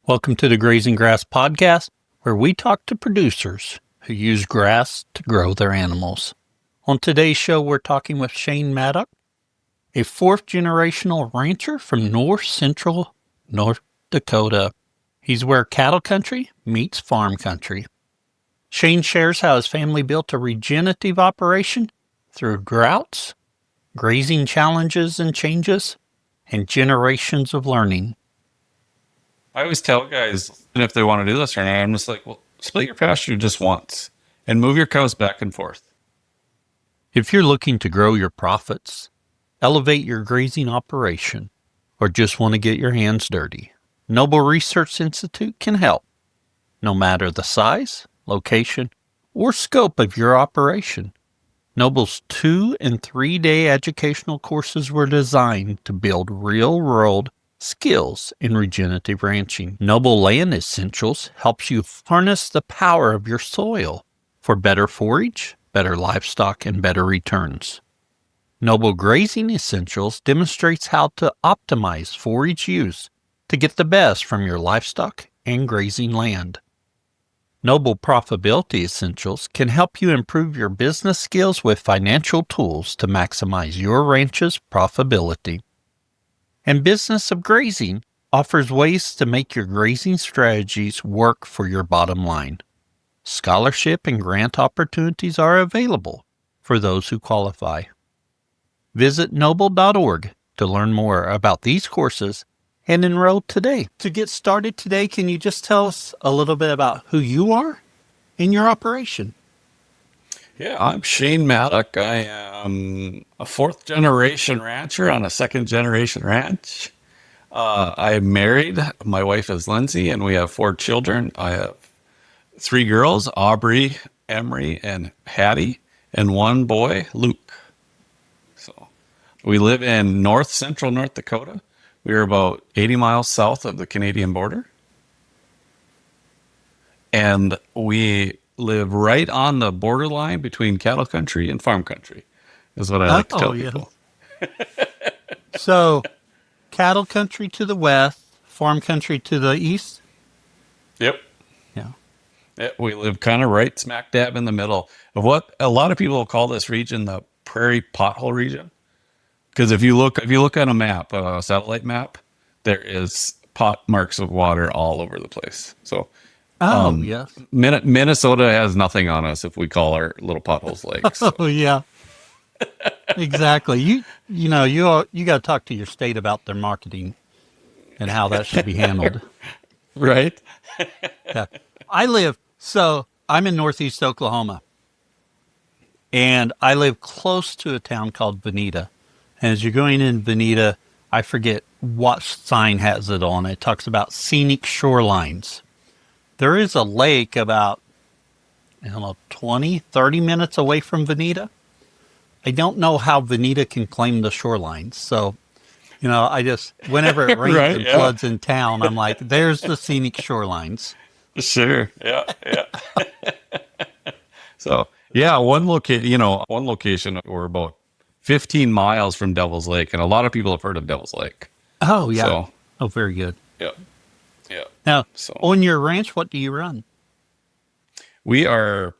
Welcome to the Grazing Grass Podcast, where we talk to producers who use grass to grow their animals. On today's show, we're talking with Shane Maddock, a fourth-generational rancher from north-central North Dakota. He's where cattle country meets farm country. Shane shares how his family built a regenerative operation through droughts, grazing challenges and changes, and generations of learning. I always tell guys, and if they want to do this or not, I'm just like, well, split your pasture just once and move your cows back and forth. If you're looking to grow your profits, elevate your grazing operation, or just want to get your hands dirty, Noble Research Institute can help. No matter the size, location, or scope of your operation, Noble's 2- and 3-day educational courses were designed to build real-world skills in regenerative ranching. Noble Land Essentials helps you harness the power of your soil for better forage, better livestock, and better returns. Noble Grazing Essentials demonstrates how to optimize forage use to get the best from your livestock and grazing land. Noble Profitability Essentials can help you improve your business skills with financial tools to maximize your ranch's profitability. And Business of Grazing offers ways to make your grazing strategies work for your bottom line. Scholarship and grant opportunities are available for those who qualify. Visit noble.org to learn more about these courses and enroll today. To get started today, can you just tell us a little bit about who you are in your operation? Yeah, I'm Shane Maddock. I am a fourth-generation rancher on a second-generation ranch. I'm married. My wife is Lindsay, and we have 4 children. I have 3 girls, Aubrey, Emery, and Hattie, and 1 boy, Luke. So we live in north-central North Dakota. We are about 80 miles south of the Canadian border. And we live right on the borderline between cattle country and farm country, is what I like to tell people. So, cattle country to the west, farm country to the east? Yep. Yeah. We live kind of right smack dab in the middle of what a lot of people call this region the Prairie Pothole Region. Because if you look at a map, a satellite map, there is pot marks of water all over the place. So Yes. Minnesota has nothing on us if we call our little potholes lakes. So. Oh, yeah. Exactly. You got to talk to your state about their marketing and how that should be handled. Right? Yeah. I'm in northeast Oklahoma, and I live close to a town called Veneta. And as you're going in Veneta, I forget what sign has it on. It talks about scenic shorelines. There is a lake about, 20, 30 minutes away from Veneta. I don't know how Veneta can claim the shorelines. So, whenever it rains Right, and floods in town, I'm like, there's the scenic shorelines. Sure. Yeah. So, yeah, one location, we're about 15 miles from Devil's Lake, and a lot of people have heard of Devil's Lake. Oh, yeah. So, Oh, very good. yeah. Now, So on your ranch, what do you run? we are,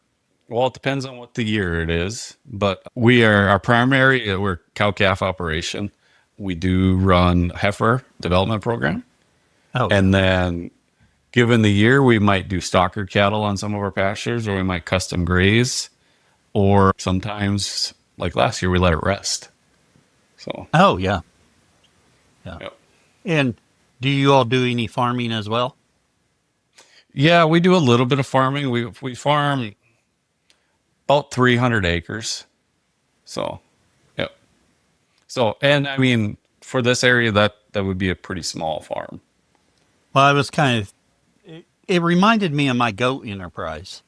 well, it depends on what the year it is, but we're cow-calf operation. We do run heifer development program. Oh, And then given the year, we might do stocker cattle on some of our pastures, or we might custom graze, or sometimes, like last year, we let it rest. So, oh, yeah. Yeah. yep. And do you all do any farming as well? Yeah, we do a little bit of farming. We farm about 300 acres. So, yep. So, and I mean, for this area, that would be a pretty small farm. Well, it reminded me of my goat enterprise.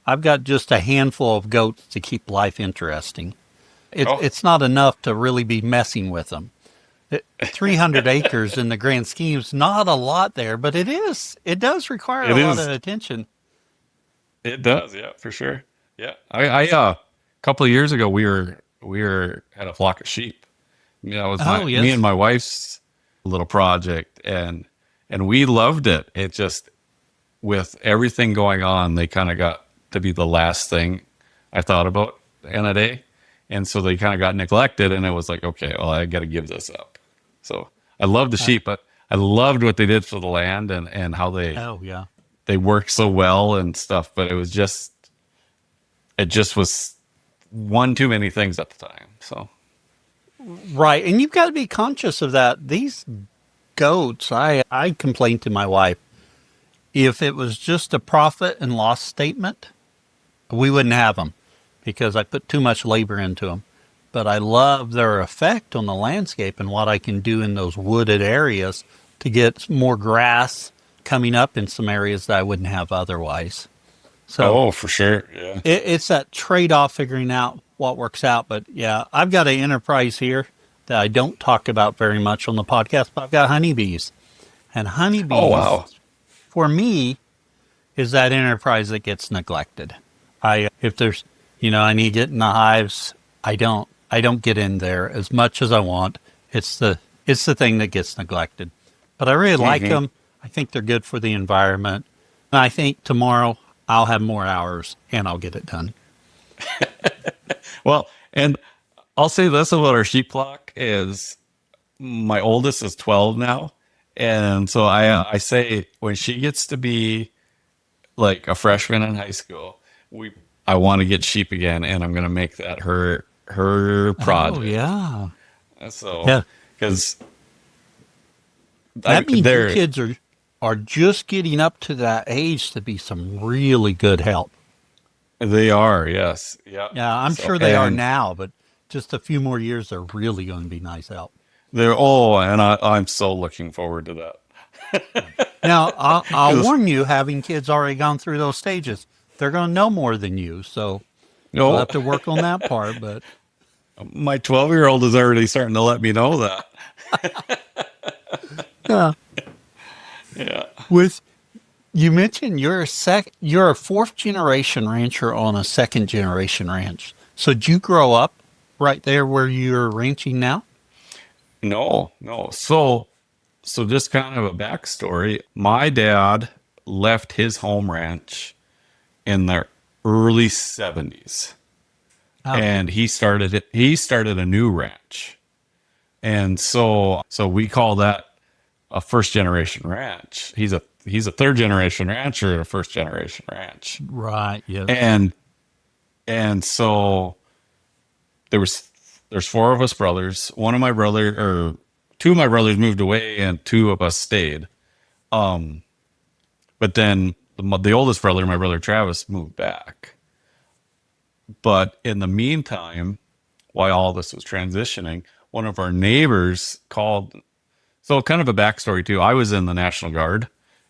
I've got just a handful of goats to keep life interesting. It's not enough to really be messing with them. 300 acres in the grand scheme is not a lot there, but it is. It does require a lot of attention. It does, yeah, for sure. Yeah, I a couple of years ago we were had a flock of sheep. That was me and my wife's little project, and and we loved it. It just, with everything going on, they kind of got to be the last thing I thought about in a day. And so they kind of got neglected, and it was like, okay, well, I got to give this up. So I love the sheep, but I loved what they did for the land, and how Oh, yeah. they worked so well and stuff. But it just was one too many things at the time. So Right. And you've got to be conscious of that. These goats, I complained to my wife, if it was just a profit and loss statement, we wouldn't have them because I put too much labor into them. But I love their effect on the landscape and what I can do in those wooded areas to get more grass coming up in some areas that I wouldn't have otherwise. So for sure. Yeah. it's that trade-off, figuring out what works out. But yeah, I've got an enterprise here that I don't talk about very much on the podcast, but I've got honeybees. And honeybees, Oh, wow. for me, is that enterprise that gets neglected. If there's, I need to get in the hives, I don't get in there as much as I want. It's the thing that gets neglected. But I really like them. I think they're good for the environment. And I think tomorrow I'll have more hours and I'll get it done. Well, and I'll say this about our sheep flock is my oldest is 12 now. And so I say when she gets to be like a freshman in high school, I want to get sheep again, and I'm going to make that her project. Oh, yeah. So, Yeah. because That means your kids are just getting up to that age to be some really good help. they are, yes. Yeah. Yeah, I'm So, sure they are and now, but just a few more years, they're really going to be nice help. and I'm so looking forward to that. Now, I'll warn you, having kids already gone through those stages, they're going to know more than you. So we'll No, have to work on that part. But my 12-year-old is already starting to let me know that. yeah, Yeah. You mentioned you're a fourth generation rancher on a second generation ranch. So did you grow up right there where you're ranching now? No. So just kind of a backstory. My dad left his home ranch in the early 70s. Oh. And he started a new ranch. And so we call that a first generation ranch. He's a third generation rancher and a first generation ranch. Right. Yeah. And so there's four of us brothers. Two of my brothers moved away and two of us stayed. But then the oldest brother, my brother Travis, moved back. But in the meantime, while all this was transitioning, one of our neighbors called. So kind of a backstory too. I was in the National Guard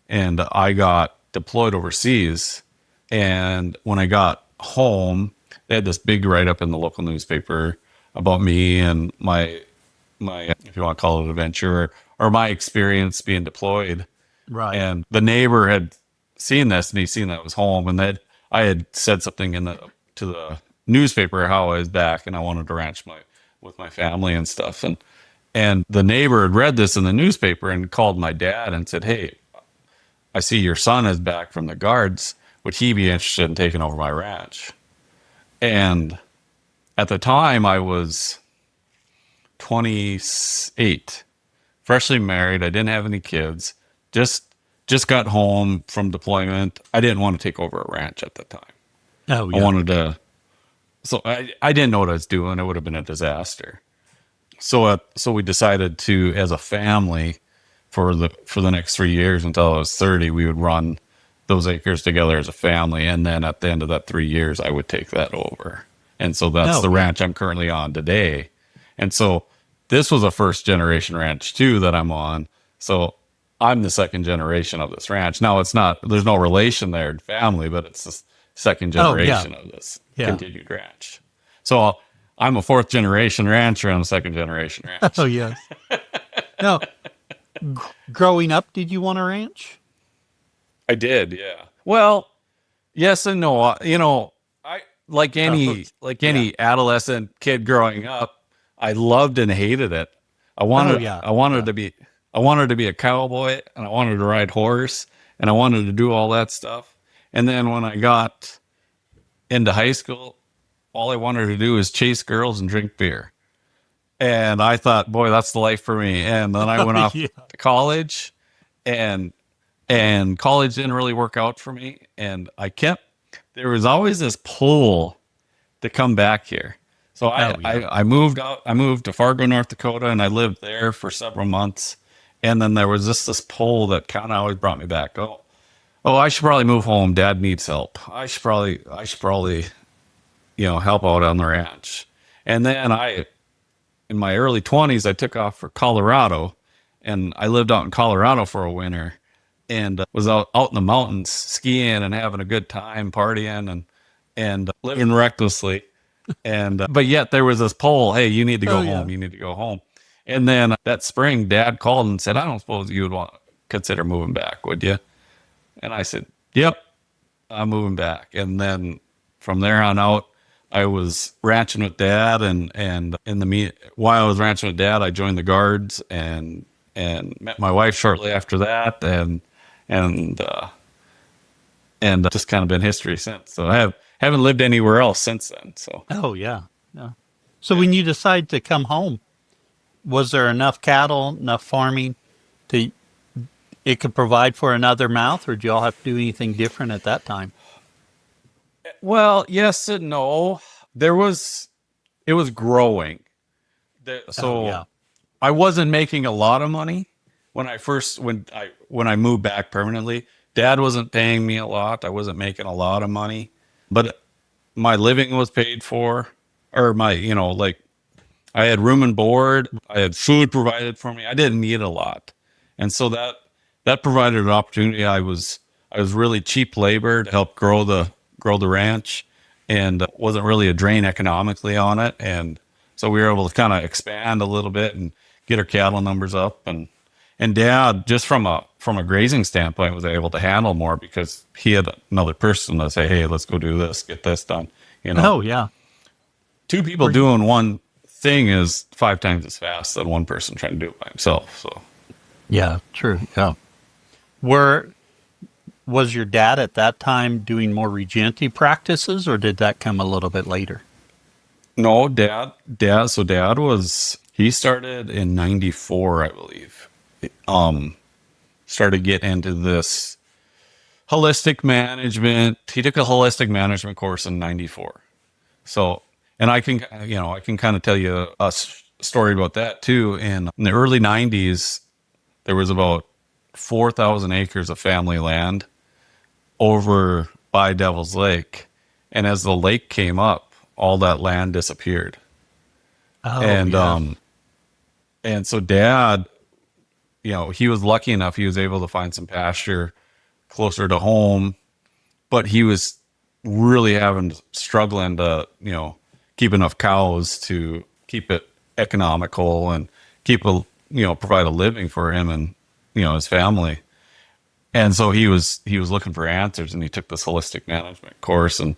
and I got deployed overseas. And when I got home, they had this big write-up in the local newspaper about me and my if you want to call it adventure or my experience being deployed. Right. And the neighbor had seen this and he seen that I was home and that I had said something to the newspaper how I was back and I wanted to ranch with my family and stuff. And the neighbor had read this in the newspaper and called my dad and said, "Hey, I see your son is back from the guards. Would he be interested in taking over my ranch?" And at the time I was 28, freshly married. I didn't have any kids. Just got home from deployment. I didn't want to take over a ranch at the time. Oh, yeah. I wanted to. So I didn't know what I was doing. It would have been a disaster. So we decided to, as a family, for the next 3 years until I was 30, we would run those acres together as a family, and then at the end of that 3 years, I would take that over. And so that's the ranch I'm currently on today. And so this was a first generation ranch too that I'm on. So I'm the second generation of this ranch. Now there's no relation there in family, but it's the second generation of this continued ranch. So I'm a fourth generation rancher and a second generation ranch. Oh, yes. No. Growing up, did you want a ranch? I did, yeah. Well, yes and no. I like any adolescent kid growing up, I loved and hated it. I wanted to be I wanted to be a cowboy and I wanted to ride horse and I wanted to do all that stuff. And then when I got into high school, all I wanted to do is chase girls and drink beer. And I thought, boy, that's the life for me. And then I went off Yeah. to college, and college didn't really work out for me. And there was always this pull to come back here. So Oh, yeah. I moved out. I moved to Fargo, North Dakota, and I lived there for several months. And then there was just this pull that kind of always brought me back. I should probably move home. Dad needs help. I should probably, help out on the ranch. And then in my early 20s, I took off for Colorado, and I lived out in Colorado for a winter, and was out in the mountains skiing and having a good time, partying and living recklessly. And but yet there was this pull, hey, you need to go Oh, yeah. home. You need to go home. And then that spring, Dad called and said, I don't suppose you would want to consider moving back, would you? And I said, yep, I'm moving back. And then from there on out, I was ranching with Dad, and while I was ranching with Dad, I joined the Guards and met my wife shortly after that, and just kind of been history since. So I haven't lived anywhere else since then. So Oh, yeah. Yeah. So when you decide to come home, was there enough cattle, enough farming to it could provide for another mouth, or did y'all have to do anything different at that time? well, yes and no. It was growing. Oh, So yeah. I wasn't making a lot of money when I moved back permanently. Dad wasn't paying me a lot. I wasn't making a lot of money, but my living was paid for, or like I had room and board. I had food provided for me. I didn't need a lot, and so that provided an opportunity. I was really cheap labor to help grow the ranch, and wasn't really a drain economically on it. And so we were able to kind of expand a little bit and get our cattle numbers up. And Dad, just from a grazing standpoint, was able to handle more because he had another person to say, hey, let's go do this, get this done. Oh, yeah. Two people doing one thing is 5 times as fast than one person trying to do it by himself. So Yeah, true. Yeah. Were Was your dad at that time doing more regenerative practices, or did that come a little bit later? no, Dad he started in 94, I believe. Started getting into this holistic management. He took a holistic management course in 94. So, and I can kind of tell you a story about that too. In the early 90s, there was about 4,000 acres of family land over by Devil's Lake. And as the lake came up, all that land disappeared. Oh, And, yeah. and so Dad, he was lucky enough, he was able to find some pasture closer to home, but he was really struggling to, keep enough cows to keep it economical and provide a living for him and, his family. And so he was looking for answers, and he took this holistic management course, and,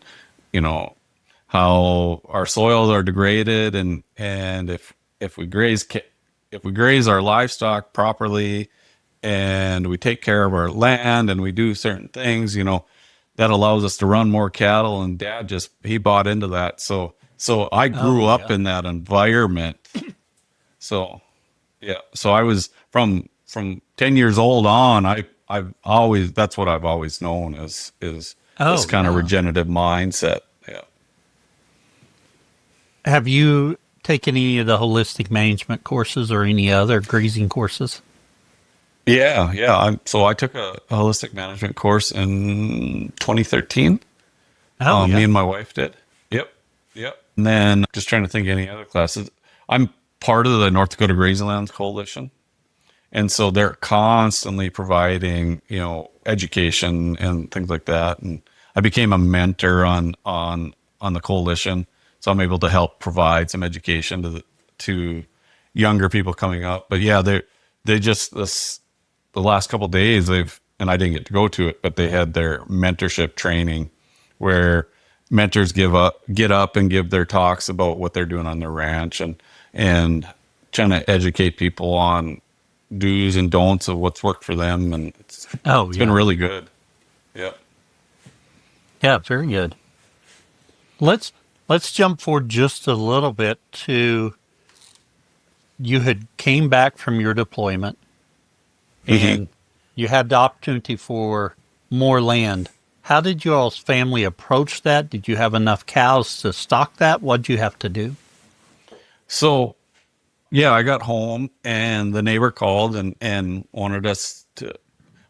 how our soils are degraded, and if we graze our livestock properly, and we take care of our land, and we do certain things, that allows us to run more cattle. And Dad he bought into that. So I grew Oh, up yeah. in that environment. So yeah, so I was from 10 years old on, I've always, that's what I've always known is this Oh, kind of yeah. regenerative mindset. Yeah. Have you taken any of the holistic management courses or any other grazing courses? Yeah, yeah. So I took a holistic management course in 2013. Oh, Me yeah. and my wife did. Yep. Yep. And then just trying to think of any other classes. I'm part of the North Dakota Grazing Lands Coalition. And so they're constantly providing, education and things like that. And I became a mentor on the coalition. So I'm able to help provide some education to younger people coming up. But yeah, they just the last couple of days and I didn't get to go to it, but they had their mentorship training where mentors get up and give their talks about what they're doing on their ranch, and trying to educate people on do's and don'ts of what's worked for them, and Oh, it's been yeah. really good. Yep. Yeah, very good. Let's let's jump forward just a little bit to you had came back from your deployment Hmm. and you had the opportunity for more land. How did you all's family approach that? Did you have enough cows to stock that? What'd you have to do? So yeah, I got home and the neighbor called and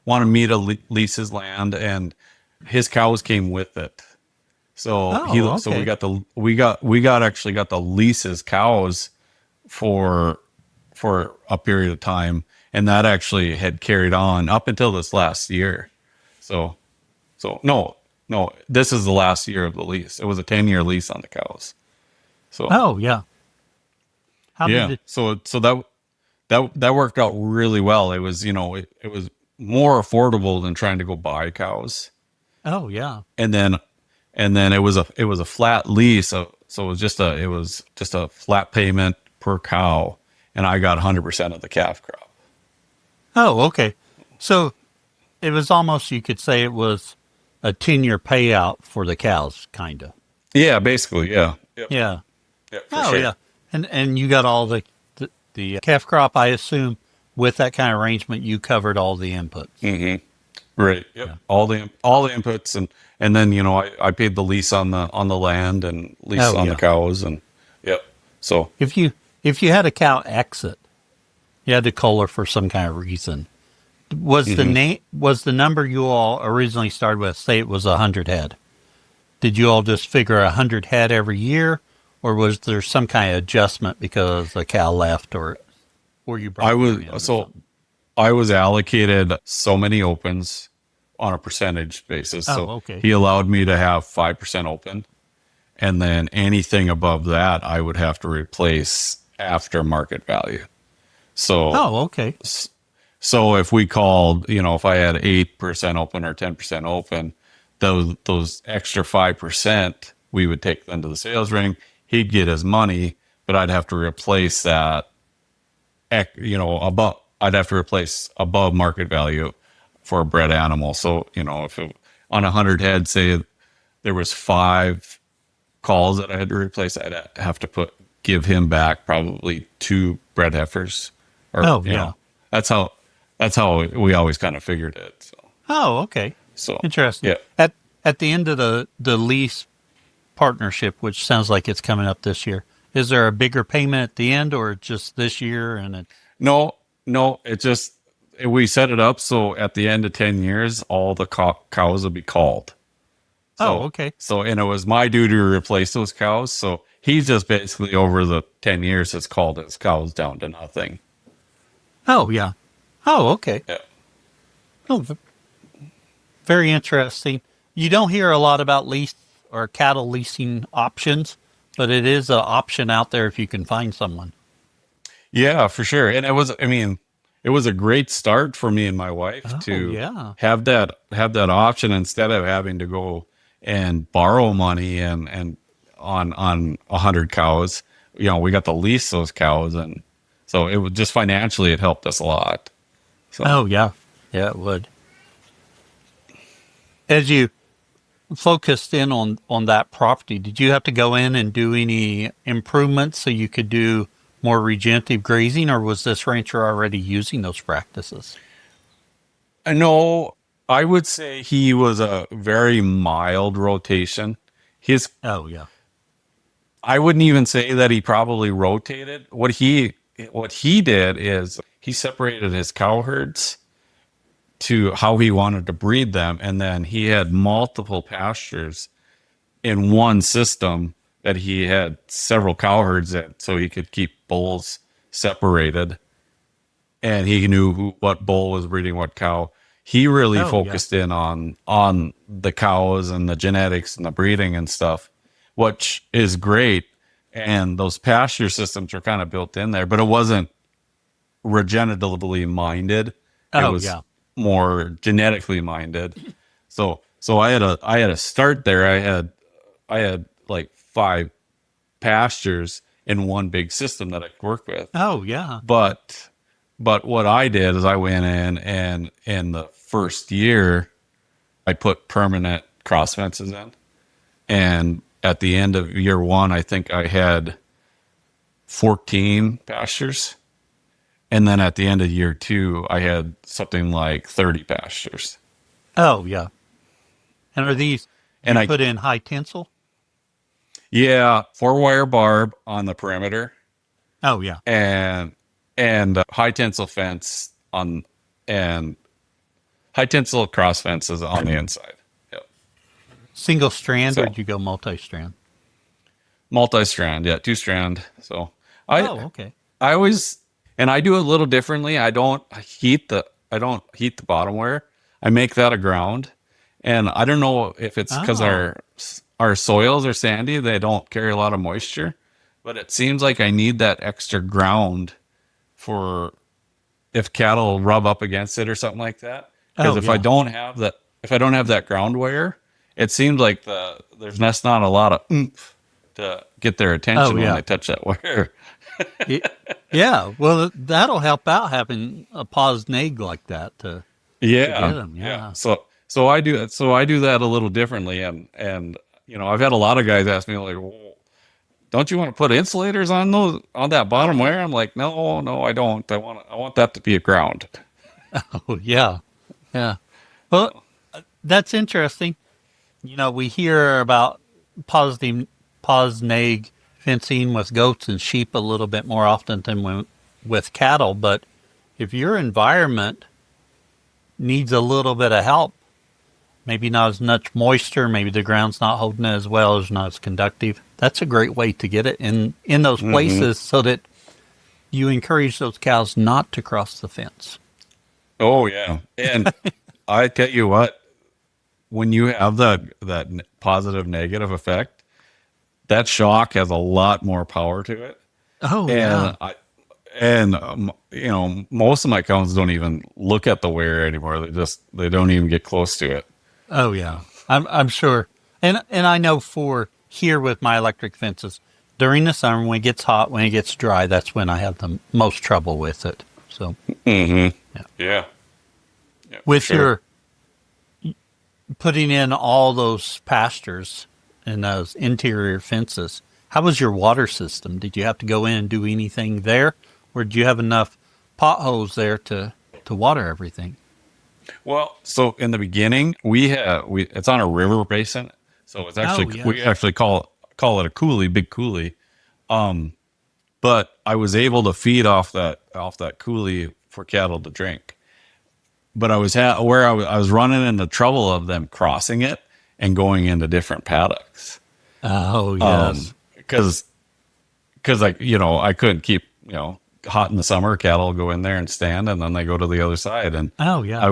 wanted me to lease his land, and his cows came with it. Oh, So okay. we got actually got the leases cows for a period of time, and that actually had carried on up until this last year. So no, this is the last year of the lease. It was a 10-year lease on the cows. So Oh, yeah. How did yeah, it? that worked out really well. It was, it was more affordable than trying to go buy cows. Oh, yeah. And then it was a flat lease, so it was just a flat payment per cow, and I got 100% of the calf crop. Oh, okay. So it was almost, you could say it was a 10-year payout for the cows, kind of. Yeah, basically, yeah. Yep. Yeah. Yep, for Oh, sure. yeah. And you got all the calf crop, I assume, with that kind of arrangement, you covered all the inputs. Hmm. Right. Yep. Yeah. All the inputs, and then, I paid the lease on the land and lease Oh, on the yeah. cows, and yep. So If you had a cow exit, you had to cull her for some kind of reason. mhm. Was the number you all originally started with, say it was 100 head? Did you all just figure 100 head every year, or was there some kind of adjustment because the cow left, or you I brought was her in or so something? I was allocated so many opens on a percentage basis. Oh, So okay. he allowed me to have 5% open. And then anything above that, I would have to replace after market value. So, Oh, okay. so if we called, if I had 8% open or 10% open, those extra 5%, we would take them to the sales ring. He'd get his money, but I'd have to replace that above, I'd have to replace above market value for a bred animal. So, if on 100 head, say there was 5 calls that I had to replace, I'd have to give him back probably 2 bred heifers, or, Oh, yeah. that's how, we always kind of figured it. Oh, okay. So Interesting. yeah. At the end of the lease partnership, which sounds like it's coming up this year, is there a bigger payment at the end, or just this year and it? No, no, we set it up so at the end of 10 years, all the cows will be called. Oh, So, okay. and it was my duty to replace those cows. So he's just basically over the 10 years has called his cows down to nothing. Oh, yeah. Oh, okay. Yeah. Oh, very interesting. You don't hear a lot about lease or cattle leasing options, but it is an option out there if you can find someone. Yeah, for sure. And it was a great start for me and my wife Oh, to yeah. have that option instead of having to go and borrow money and on 100 cows. We got to lease those cows, and so it was just financially it helped us a lot. So Oh, yeah. Yeah, it would. As you focused in on that property, did you have to go in and do any improvements so you could do more regenerative grazing, or was this rancher already using those practices? I know I would say he was a very mild rotation. His Oh, yeah. I wouldn't even say that he probably rotated. What he did is he separated his cow herds to how he wanted to breed them, and then he had multiple pastures in one system that he had several cow herds in, so he could keep bulls separated, and he knew what bull was breeding what cow. He really Oh, yeah. focused in on the cows and the genetics and the breeding and stuff, which is great. And those pasture systems are kind of built in there, but it wasn't regeneratively minded. It Oh, was yeah. more genetically minded. So I had a start there. I had like 5 pastures in one big system that I could work with. Oh, yeah. But But what I did is I went in and in the first year, I put permanent cross fences in. And at the end of year one, I think I had 14 pastures. And then at the end of year two, I had something like 30 pastures. Oh, yeah. And are these, And you I, put in high tensile? yeah, 4 wire barb on the perimeter Oh, yeah. and, high tensile fence on, and high tensile cross fences on the inside. Yep. Single strand or So did you go multi-strand? multi-strand, yeah, 2 strand. So I, Oh, okay. I always, and I do it a little differently. I don't heat the bottom wire. I make that a ground. And I don't know if it's because Oh, our soils are sandy, they don't carry a lot of moisture, but it seems like I need that extra ground for if cattle rub up against it or something like that. Because oh, yeah. if I don't have that ground wire, it seems like there's just not a lot of oomph to get their Oh, attention when yeah. they touch that wire. Y- yeah. Well, that'll help out having a pause nag like that to get Yeah, them. yeah. Yeah. So I do that a little differently, and I've had a lot of guys ask me like, well, don't you want to put insulators on that bottom wire? I'm like, no, no, I don't. I want that to be a ground. Oh, yeah. Yeah. Well, that's interesting. We hear about positive pause nag fencing with goats and sheep a little bit more often than with cattle. But if your environment needs a little bit of help, maybe not as much moisture, maybe the ground's not holding it as well, it's not as conductive. That's a great way to get it in those Hmm. places so that you encourage those cows not to cross the fence. Oh yeah, and I tell you what, when you have positive negative effect, that shock has a lot more power to it. Oh yeah. And most of my cows don't even look at the wire anymore. They don't even get close to it. Oh yeah. I'm sure. And I know for here with my electric fences, during the summer when it gets hot, when it gets dry, that's when I have the most trouble with it. So Mm-hmm. yeah. Yeah, yeah, for With sure. your putting in all those pastures and those interior fences, how was your water system? Did you have to go in and do anything there? Or did you have enough potholes there to water everything? Well, so in the beginning, we it's on a river basin, so it's actually Oh we yes. actually call it a coulee, big coulee. But I was able to feed off that coulee for cattle to drink. But I was running into trouble of them crossing it and going into different paddocks. Oh yes. Because I couldn't keep hot in the summer. Cattle go in there and stand, and then they go to the other side. And Oh yeah. I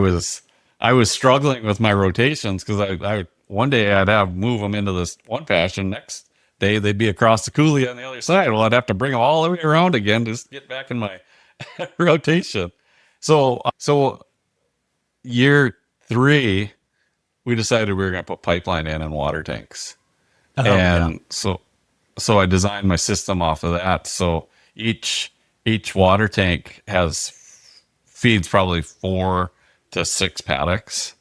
was struggling with my rotations because I one day I'd have move them into this one pasture, and next day they'd be across the coulee on the other side. Well, I'd have to bring them all the way around again to just get back in my rotation. So year three, we decided we were going to put pipeline in and water tanks, Oh yeah. and so I designed my system off of that. So each water tank feeds probably 4 to 6 paddocks.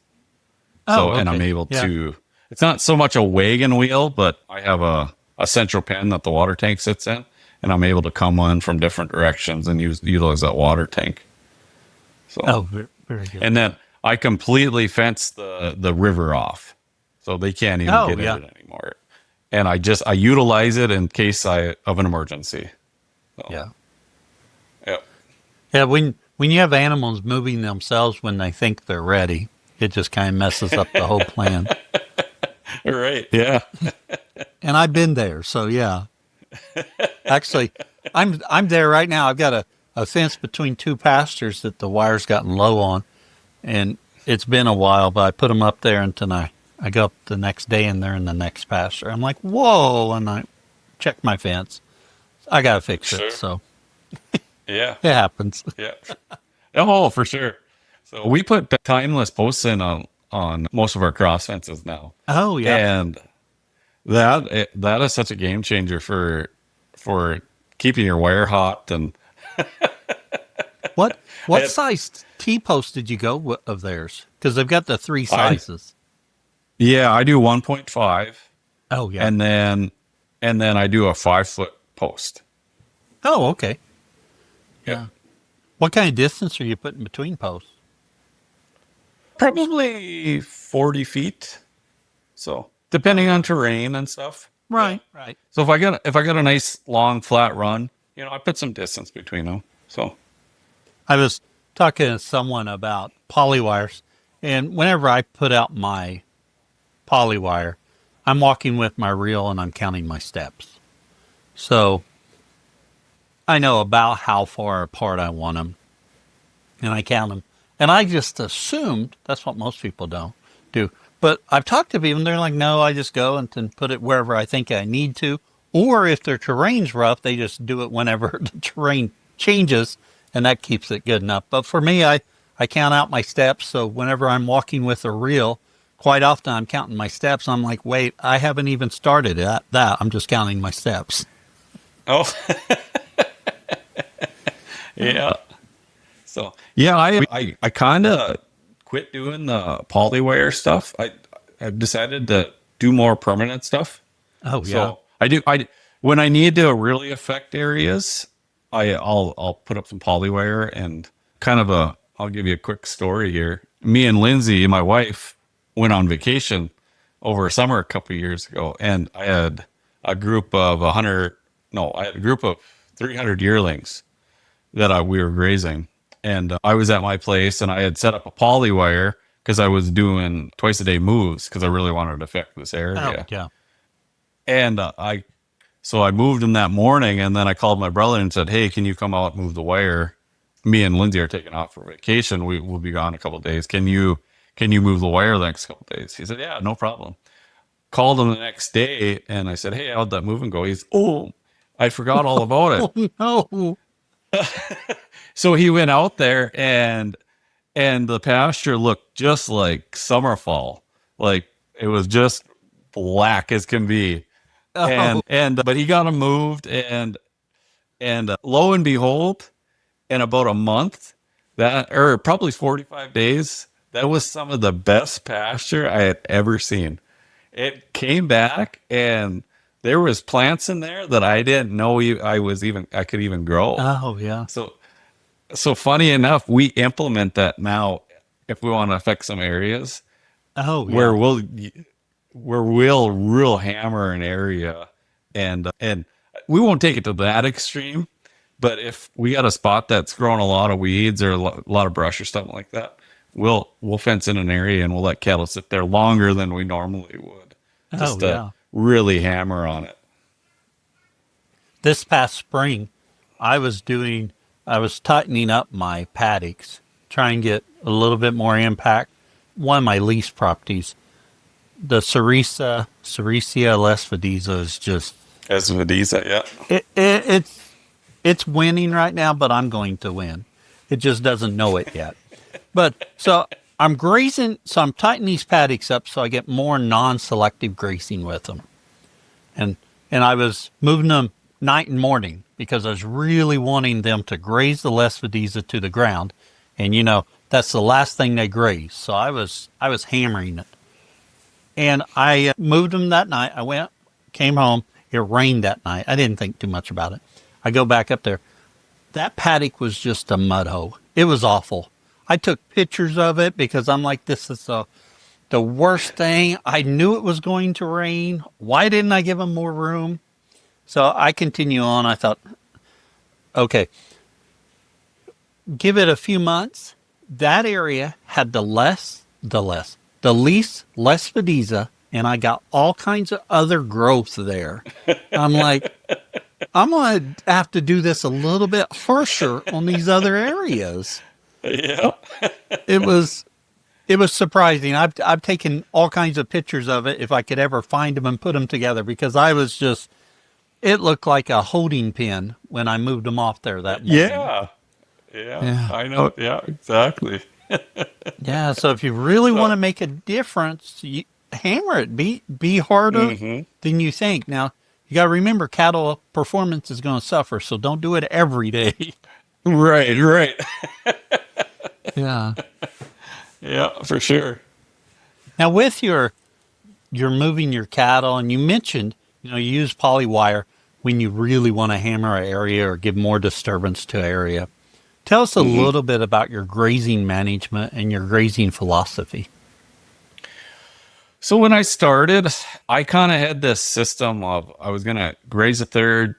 So, Oh and I'm okay. able Yeah. to, it's not so much a wagon wheel, but I have a central pen that the water tank sits in, and I'm able to come in from different directions and utilize that water tank. So, Oh, very good. and then I completely fence the river off. So they can't even Oh get in yeah. it anymore. And I utilize it in case of an emergency. So, Yeah. yeah. Yeah. When you have animals moving themselves when they think they're ready, it just kind of messes up the whole plan. All right. Yeah. And I've been there, so yeah. Actually, I'm there right now. I've got a fence between two pastures that the wire's gotten low on, and it's been a while, but I put them up there, and then I go up the next day and they're in the next pasture. I'm like, whoa, and I check my fence. I gotta fix it, Sure. so Yeah. it happens. Yeah. Oh, for sure. So we put timeless posts in on most of our cross fences now, Oh yeah. and that is such a game changer for keeping your wire hot. And What I what had, size T-post did you go of theirs? Because they've got the three I sizes. yeah, I do 1.5, Oh yeah. and then I do a 5 foot post. Oh okay. Yep. Yeah. What kind of distance are you putting between posts? Probably 40 feet. So depending on terrain and stuff. Yeah. Right. Right. So if I got a nice long flat run, I put some distance between them. So I was talking to someone about polywires, and whenever I put out my polywire, I'm walking with my reel and I'm counting my steps. So I know about how far apart I want them, and I count them. And I just assumed that's what most people don't do. But I've talked to people, and they're like, no, I just go and then put it wherever I think I need to. Or if their terrain's rough, they just do it whenever the terrain changes, and that keeps it good enough. But for me, I count out my steps. So whenever I'm walking with a reel, quite often I'm counting my steps. I'm like, wait, I haven't even started at that. I'm just counting my steps. oh yeah. So yeah, I kind of quit doing the polywire stuff. I've decided to do more permanent stuff. Oh, yeah. So I when I need to really affect areas, I'll put up some polywire and I'll give you a quick story here. Me and Lindsay, my wife, went on vacation over summer a couple of years ago, and I had a group of 100. No, I had a group of 300 yearlings that we were grazing, and I was at my place, and I had set up a polywire because I was doing twice a day moves because I really wanted to affect this Oh, area. yeah. And so I moved them that morning, and then I called my brother and said, "Hey, can you come out and move the wire? Me and Lindsay are taking off for vacation. We'll be gone a couple of days. Can you move the wire the next couple of days?" He said, "Yeah, no problem." Called him the next day, and I said, "Hey, how'd that moving go?" He's, "Oh, I forgot all about it." Oh, no. So he went out there, and the pasture looked just like summer fall, like it was just black as can be. Oh, And but he got him moved, and lo and behold, in about a month, that or probably 45 days, that was some of the best pasture I had ever seen. It came back, and there was plants in there that I didn't know I could even grow. oh, yeah. So funny enough, we implement that now if we want to affect some areas Oh, where yeah. we'll real hammer an area, and we won't take it to that extreme, but if we got a spot that's growing a lot of weeds or a lot of brush or something like that, we'll fence in an area and we'll let cattle sit there longer than we normally would, Oh, just to yeah. really hammer on it. This past spring, I was tightening up my paddocks, trying to get a little bit more impact. One of my lease properties, the Cerecia lesfadiza is just, As Mediza, yeah. it's winning right now, but I'm going to win. It just doesn't know it yet. But so I'm grazing, so I'm tightening these paddocks up so I get more non-selective grazing with them. And I was moving them night and morning because I was really wanting them to graze the lesfadiza to the ground. And that's the last thing they graze. So I was hammering it. And I moved them that night. I came home. It rained that night. I didn't think too much about it. I go back up there. That paddock was just a mud hole. It was awful. I took pictures of it because I'm like, this is the worst thing. I knew it was going to rain. Why didn't I give them more room? So I continue on. I thought, okay, give it a few months. That area had the least lesfadiza, and I got all kinds of other growth there. I'm like, I'm going to have to do this a little bit harsher on these other areas. Yeah. It was surprising. I've taken all kinds of pictures of it if I could ever find them and put them together because it looked like a holding pen when I moved them off there that morning. Yeah. Yeah. I know. Yeah, exactly. Yeah, so if you really So, want to make a difference, you hammer it. Be harder hmm than you think. Now, you got to remember cattle performance is going to suffer, so don't do it every day. Right, right. Yeah. Yeah, for sure. Now with you're moving your cattle, and you mentioned, you use poly wire when you really want to hammer an area or give more disturbance to an area. Tell us a hmm little bit about your grazing management and your grazing philosophy. So when I started, I kind of had this system of I was going to graze a third,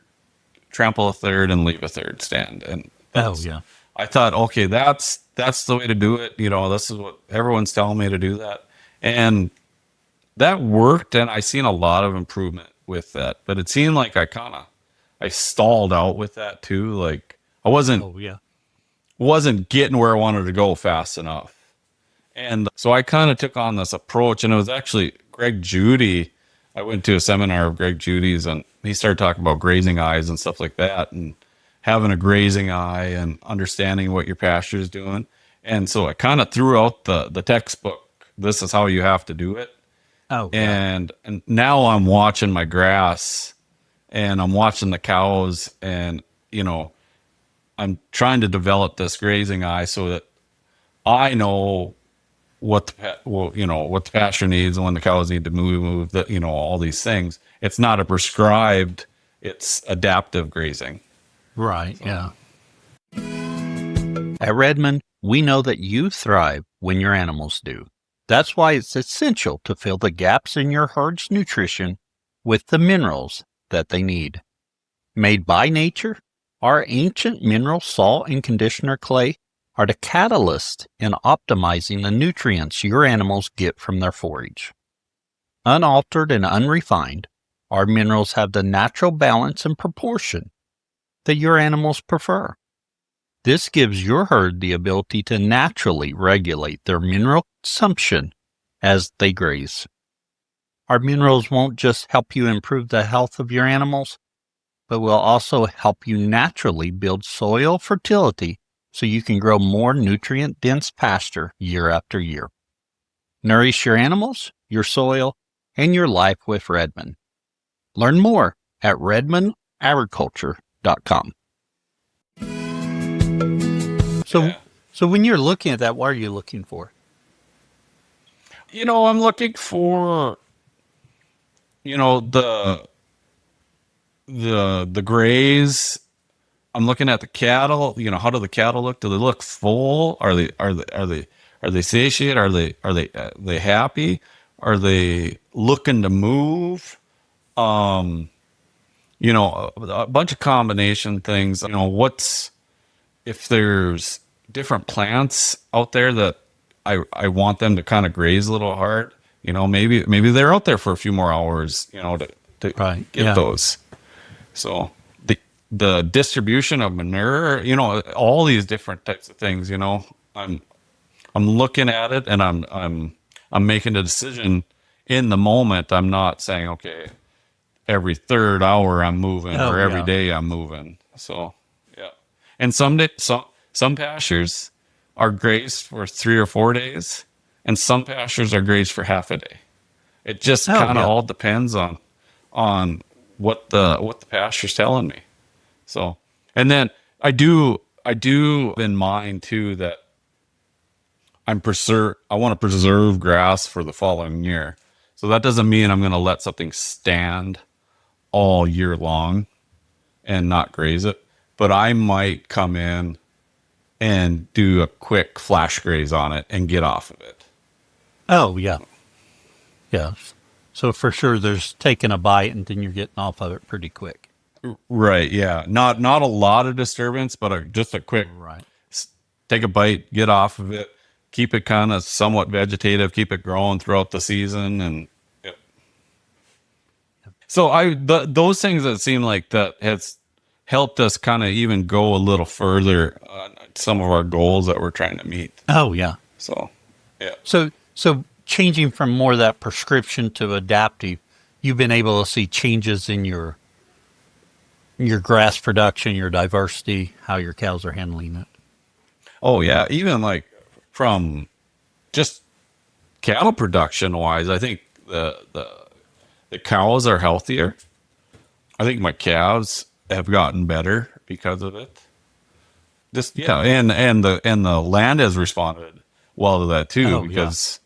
trample a third, and leave a third stand. And Oh, that's, yeah. I thought, okay, that's the way to do it. This is what everyone's telling me to do that. And that worked. And I seen a lot of improvement with that, but it seemed like I stalled out with that too. Like I wasn't, Oh, yeah. wasn't getting where I wanted to go fast enough. And so I kind of took on this approach, and it was actually Greg Judy. I went to a seminar of Greg Judy's, and he started talking about grazing eyes and stuff like that, and having a grazing eye and understanding what your pasture is doing. And so I kind of threw out the textbook. This is how you have to do it. Oh, yeah. And now I'm watching my grass, and I'm watching the cows, and I'm trying to develop this grazing eye so that I know what the pasture needs and when the cows need to move that all these things. It's not a prescribed, it's adaptive grazing. Right. So Yeah. At Redmond, we know that you thrive when your animals do. That's why it's essential to fill the gaps in your herd's nutrition with the minerals that they need. Made by nature, our ancient mineral salt and conditioner clay are the catalyst in optimizing the nutrients your animals get from their forage. Unaltered and unrefined, our minerals have the natural balance and proportion that your animals prefer. This gives your herd the ability to naturally regulate their mineral consumption as they graze. Our minerals won't just help you improve the health of your animals, but will also help you naturally build soil fertility so you can grow more nutrient-dense pasture year after year. Nourish your animals, your soil, and your life with Redmond. Learn more at redmondagriculture.com. So, yeah, so when you're looking at that, what are you looking for? I'm looking for the grays. I'm looking at the cattle. How do the cattle look? Do they look full? Are they satiate? Are they happy? Are they looking to move? A bunch of combination things. What's if there's different plants out there that I want them to kind of graze a little hard. Maybe they're out there for a few more hours. To Right. get Yeah. those. So the distribution of manure, all these different types of things, I'm looking at it, and I'm making a decision in the moment. I'm not saying, okay, every third hour I'm moving Oh, or every yeah. day I'm moving. So yeah. And some pastures are grazed for 3 or 4 days, and some pastures are grazed for half a day. It just Oh, kind of yeah. all depends on what the pasture's telling me. So, and then I do in mind too that I want to preserve grass for the following year. So that doesn't mean I'm going to let something stand all year long and not graze it, but I might come in and do a quick flash graze on it and get off of it. Oh, yeah. Yeah. So for sure, there's taking a bite and then you're getting off of it pretty quick. Right, yeah. Not a lot of disturbance, but just a quick Right. take a bite, get off of it, keep it kind of somewhat vegetative, keep it growing throughout the season, and yeah. So those things that seem like that has helped us kind of even go a little further on some of our goals that we're trying to meet. Oh, yeah. So, yeah. So changing from more of that prescription to adaptive, you've been able to see changes in your grass production, your diversity, how your cows are handling it. Oh yeah, even like from just cattle production wise, I think the cows are healthier. I think my calves have gotten better because of it. just yeah, and the land has responded well to that too, Oh yeah. because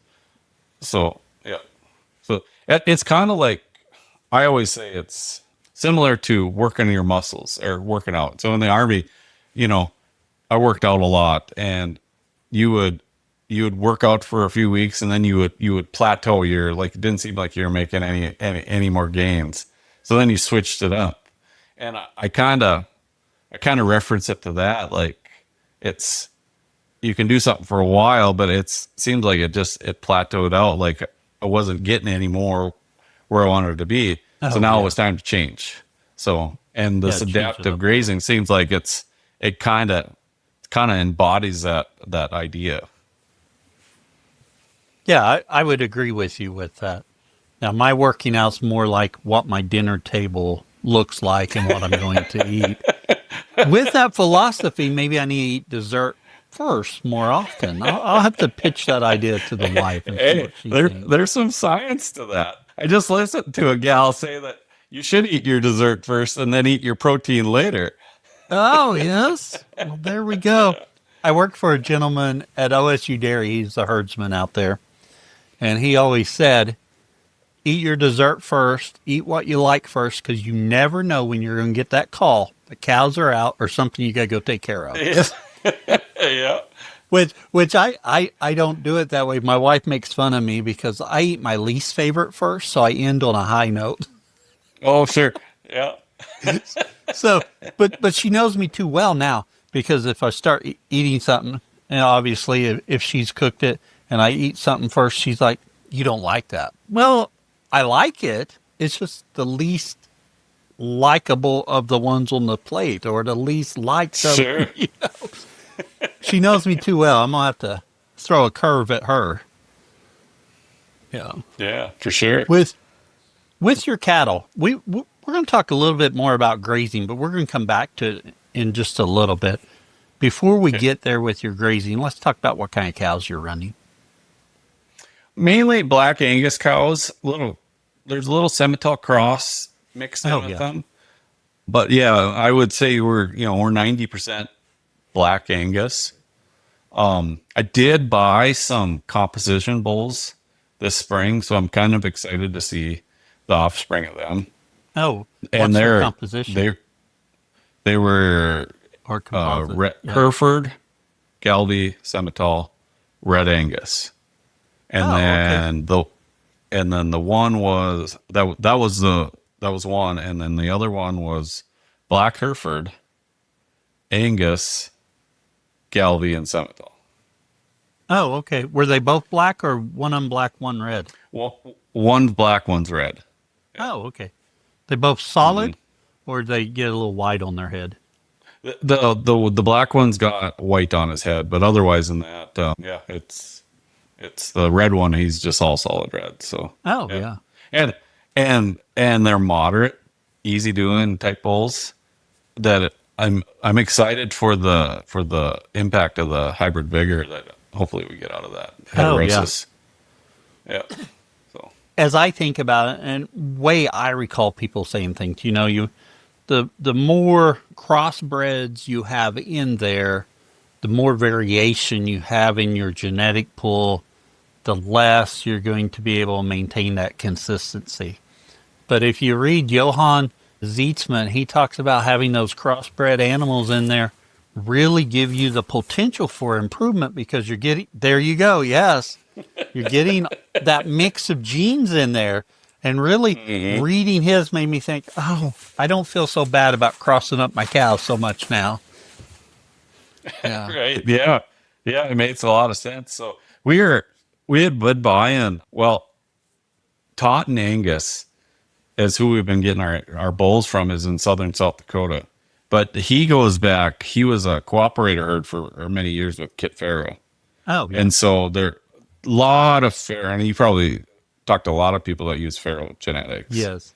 so yeah, so it's kind of like I always say it's similar to working your muscles or working out. So in the army, you know, I worked out a lot, and you would work out for a few weeks, and then you would plateau. You're like, it didn't seem like you were making any more gains. So then you switched it up, and I kind of reference it to that. Like, it's, you can do something for a while, but seems like it plateaued out. Like I wasn't getting any more where I wanted to be. So Oh now it yeah. was time to change. So, and Yeah. this Change it adaptive up a little grazing bit. seems like it kind of embodies that idea. Yeah, I would agree with you with that. Now, my working out's more like what my dinner table looks like and what I'm going to eat. With that philosophy, maybe I need to eat dessert first more often. I'll have to pitch that idea to the wife and see Hey, what she thinks. there's some science to that. I just listened to a gal say that you should eat your dessert first and then eat your protein later. Oh, yes. Well, there we go. I worked for a gentleman at OSU Dairy. He's the herdsman out there. And he always said, eat your dessert first, eat what you like first, because you never know when you're going to get that call. The cows are out or something you got to go take care of. Yes. Yeah. Which I don't do it that way. My wife makes fun of me because I eat my least favorite first, so I end on a high note. Oh, sure. Yeah. So, but she knows me too well now because if I start eating something, and obviously if she's cooked it and I eat something first, she's like, "You don't like that." Well, I like it. It's just the least likable of the ones on the plate, or the least liked of. Sure. She knows me too well. I'm gonna have to throw a curve at her. Yeah. Yeah, for sure. With your cattle, we're going to talk a little bit more about grazing, but we're going to come back to it in just a little bit. Before we Okay. get there with your grazing, let's talk about what kind of cows you're running. Mainly black Angus cows. There's a little Simmental cross mixed in Oh with yeah. them. But yeah, I would say we're 90% black Angus. I did buy some composition bulls this spring, so I'm kind of excited to see the offspring of them. Oh, And what's their composition they were or composite? Yeah. Hereford, Galby, Simmental, Red Angus, and Oh, okay. then the one was that was one, and then the other one was Black Hereford, Angus, Galby, and Simmental. Oh, okay. Were they both black or one on black, one red? Well, one's black, one's red. Oh, okay. They both solid, or they get a little white on their head? The black one's got white on his head, but otherwise than that, yeah, it's the red one. He's just all solid red. So Oh, yeah, yeah. and and they're moderate, easy doing type bulls. I'm excited for the impact of the hybrid vigor that hopefully we get out of that Oh, yeah. heterosis. Yeah. So As I think about it, and way I recall people saying things, the more crossbreds you have in there, the more variation you have in your genetic pool, the less you're going to be able to maintain that consistency. But if you read Johann Zeitzman, he talks about having those crossbred animals in there really give you the potential for improvement because you're getting, there you go, yes, you're getting that mix of genes in there. And really reading his made me think, oh, I don't feel so bad about crossing up my cows so much now. Yeah. right, yeah, yeah, it makes a lot of sense. So we had been buying Taunton Angus is who we've been getting our bulls from is in southern South Dakota. But he goes back, he was a cooperator herd for many years with Kit Farrow. Oh, yeah. And so there a lot of Farrow, and you probably talked to a lot of people that use Farrow genetics. Yes.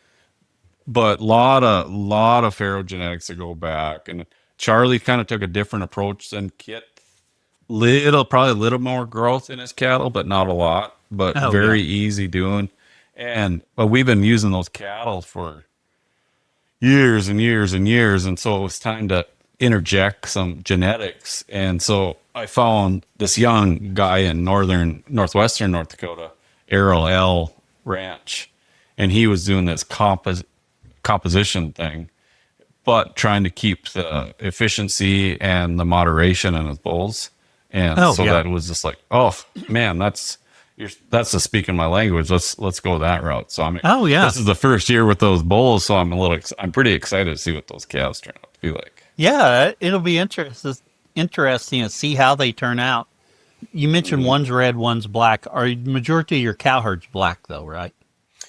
But lot of Farrow genetics that go back. And Charlie kind of took a different approach than Kit. Probably a little more growth in his cattle, but not a lot. But Oh, yeah. very easy doing. But we've been using those cattle for years and years and years, and so it was time interject some genetics. And so I found this young guy in northwestern North Dakota, Errol L. Ranch, and he was doing this composition thing, but trying to keep the efficiency and the moderation in his bulls. And Oh, so yeah. that was just like, oh man, that's the speaking my language. Let's go that route. So Oh, yeah. this is the first year with those bulls, so I'm pretty excited to see what those calves turn out to be like. Yeah, it'll be interesting to see how they turn out. You mentioned one's red, one's black. Are majority of your cow herds black though, right?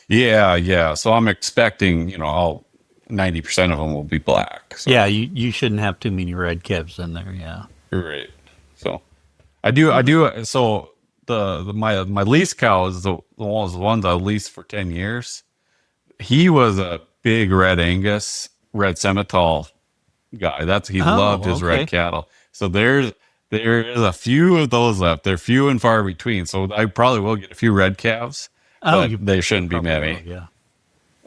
Yeah. So I'm expecting, all 90% of them will be black. So Yeah, you shouldn't have too many red calves in there. Yeah. you're right. So I do. So my lease cow is the ones I leased for 10 years. He was a big red Angus, red Simmental guy. He loved his okay. red cattle. So there is a few of those left. They're few and far between. So I probably will get a few red calves, Oh, but you they shouldn't be probably many. will, yeah.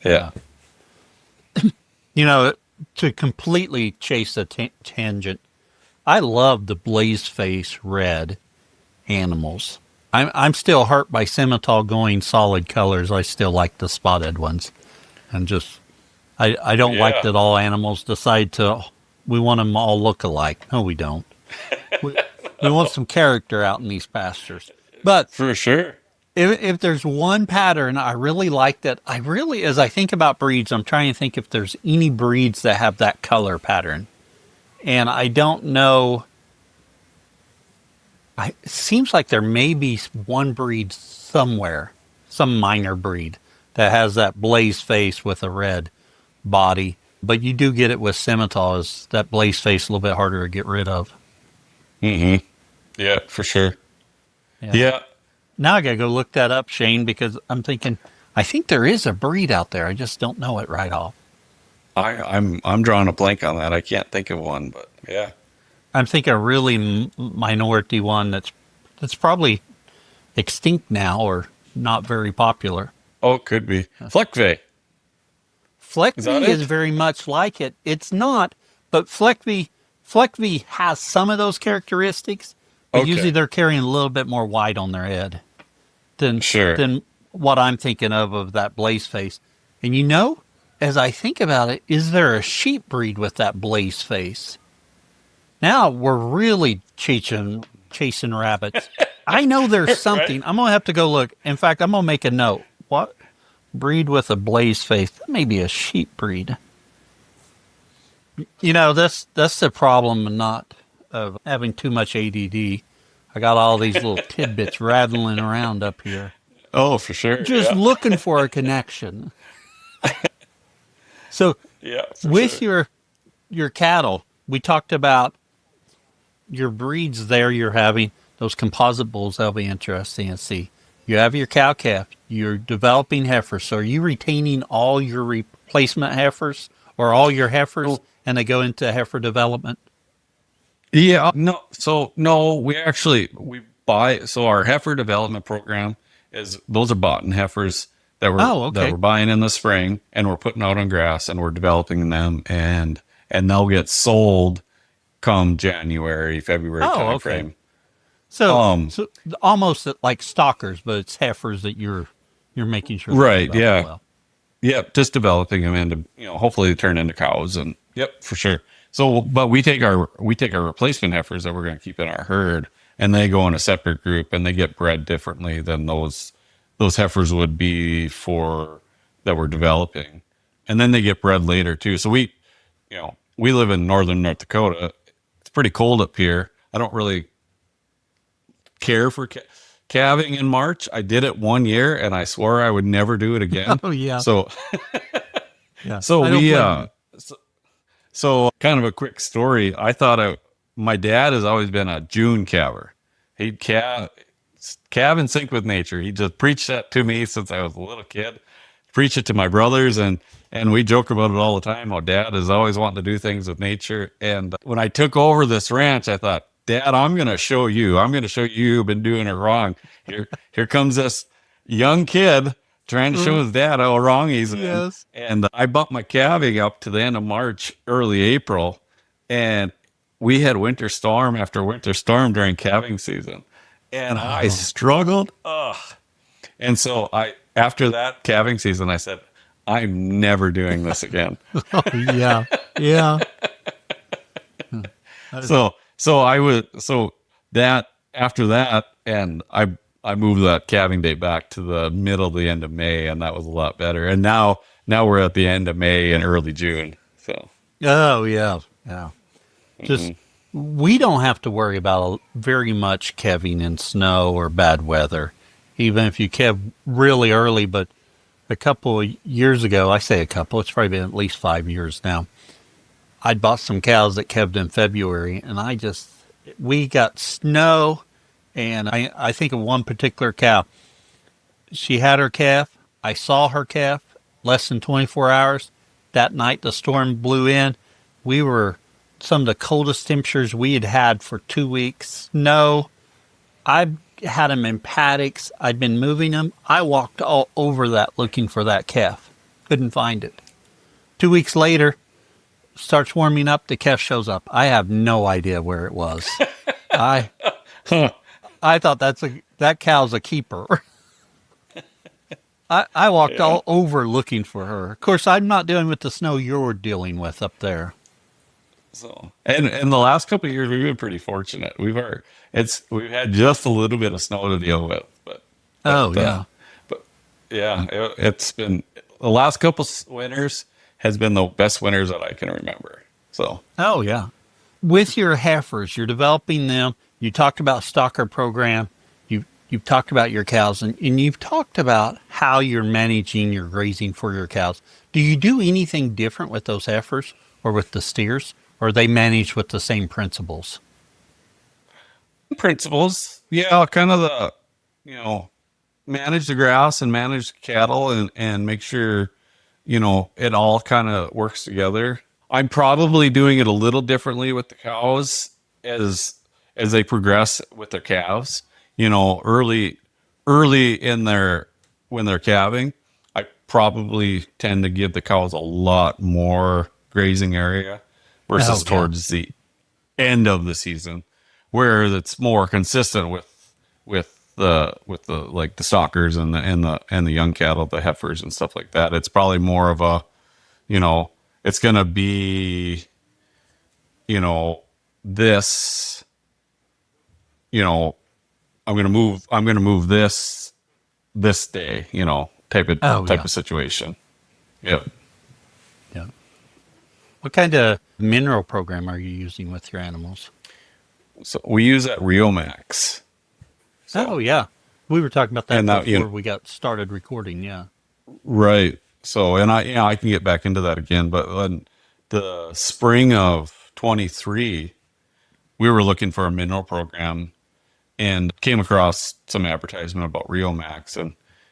Yeah. You know, to completely chase a tangent, I love the blaze face red animals. I'm still hurt by Simmental going solid colors. I still like the spotted ones, and I don't like Yeah. that all animals decide we want them all look alike. No, we don't. We, we want some character out in these pastures. But For sure. if there's one pattern I really like that, as I think about breeds, I'm trying to think if there's any breeds that have that color pattern. And I don't know. It seems like there may be one breed somewhere, some minor breed, that has that blaze face with a red body. But you do get it with Simmental, is that blaze face a little bit harder to get rid of. Mm-hmm. Yeah, for sure. Yeah. Now I gotta go look that up, Shane, because I'm thinking, I think there is a breed out there. I just don't know it right off. I'm drawing a blank on that. I can't think of one, but yeah. I'm thinking a really minority one that's probably extinct now or not very popular. Oh, it could be Fleckvey. Is that Fleckvey it? is very much like it. It's not, but Fleckvey has some of those characteristics, but Okay. usually they're carrying a little bit more white on their head than Sure. than what I'm thinking of that blaze face. And as I think about it, is there a sheep breed with that blaze face? Now we're really chasing rabbits. I know there's something. I'm gonna have to go look. In fact, I'm gonna make a note. What breed with a blaze face? That may be a sheep breed. That's the problem not of having too much ADD. I got all these little tidbits rattling around up here, Oh, for sure. just yeah. looking for a connection. So Yeah. For with sure. your cattle, we talked about your breeds there. You're having those composite bulls. That'll be interesting to see. You have your cow calf. You're developing heifers. So are you retaining all your replacement heifers or all your heifers, and they go into heifer development? Yeah. No. So no, we buy. So our heifer development program those are bought in heifers that we're buying in the spring, and we're putting out on grass, and we're developing them, and they'll get sold come January, February Oh, timeframe. okay. So almost like stalkers, but it's heifers that you're making sure. they Right, develop yeah. well. Yep, just developing them into, hopefully turn into cows, and yep, for sure. So, but we take our replacement heifers that we're going to keep in our herd, and they go in a separate group, and they get bred differently than those heifers would be for that we're developing, and then they get bred later too. So we live in northern North Dakota. It's pretty cold up here. I don't really care for calving in March. I did it one year, and I swore I would never do it again. Oh, yeah. So Yeah. so I don't we blame you. so kind of a quick story. My dad has always been a June calver. He'd calve in sync with nature. He just preached that to me since I was a little kid. Preach it to my brothers, and we joke about it all the time. How Dad is always wanting to do things with nature. And when I took over this ranch, I thought, Dad, I'm going to show you. You've been doing it wrong. Here comes this young kid trying to show his dad how wrong he's been. Yes. And I bumped my calving up to the end of March, early April, and we had winter storm after winter storm during calving season, and I Oh, struggled. Ugh. And so after that calving season, I said, I'm never doing this again. oh yeah, yeah. That So that after that, and I moved that calving date back to the middle to the end of May, and that was a lot better. And now we're at the end of May and early June. So oh yeah, yeah. Just we don't have to worry about very much calving in snow or bad weather, even if you calve really early. But a couple of years ago, I say a couple, it's probably been at least 5 years now. I'd bought some cows that calved in February, and we got snow, and I think of one particular cow. She had her calf. I saw her calf less than 24 hours. That night, the storm blew in. We were some of the coldest temperatures we had had for 2 weeks. Snow. I had them in paddocks. I'd been moving them. I walked all over that looking for that calf. Couldn't find it. 2 weeks later, starts warming up. The calf shows up. I have no idea where it was. I I thought that cow's a keeper. I walked all over looking for her. Of course, I'm not dealing with the snow you're dealing with up there. so and in the last couple of years, we've been pretty fortunate. We've had just a little bit of snow to deal with, Oh yeah. but yeah, it's been the last couple winters has been the best winters that I can remember. So Oh yeah. With your heifers, you're developing them. You talked about stocker program. You've talked about your cows, and you've talked about how you're managing your grazing for your cows. Do you do anything different with those heifers or with the steers, or are they managed with the same principles? principles, yeah, kind of manage the grass and manage the cattle and make sure it all kind of works together. I'm probably doing it a little differently with the cows as they progress with their calves. Early in their when they're calving, I probably tend to give the cows a lot more grazing area versus Oh yeah. towards the end of the season, where it's more consistent with the like the stockers and the young cattle, the heifers and stuff like that. It's probably more of a, it's gonna be, this, you know, I'm gonna move this day, type of Oh type yeah. of situation. Yep. Yeah. What kind of mineral program are you using with your animals? So we use that Rio Max. Oh So yeah. We were talking about that and that before we got started recording. Yeah. right. So and I can get back into that again, but in the spring of 23, we were looking for a mineral program and came across some advertisement about Rio Max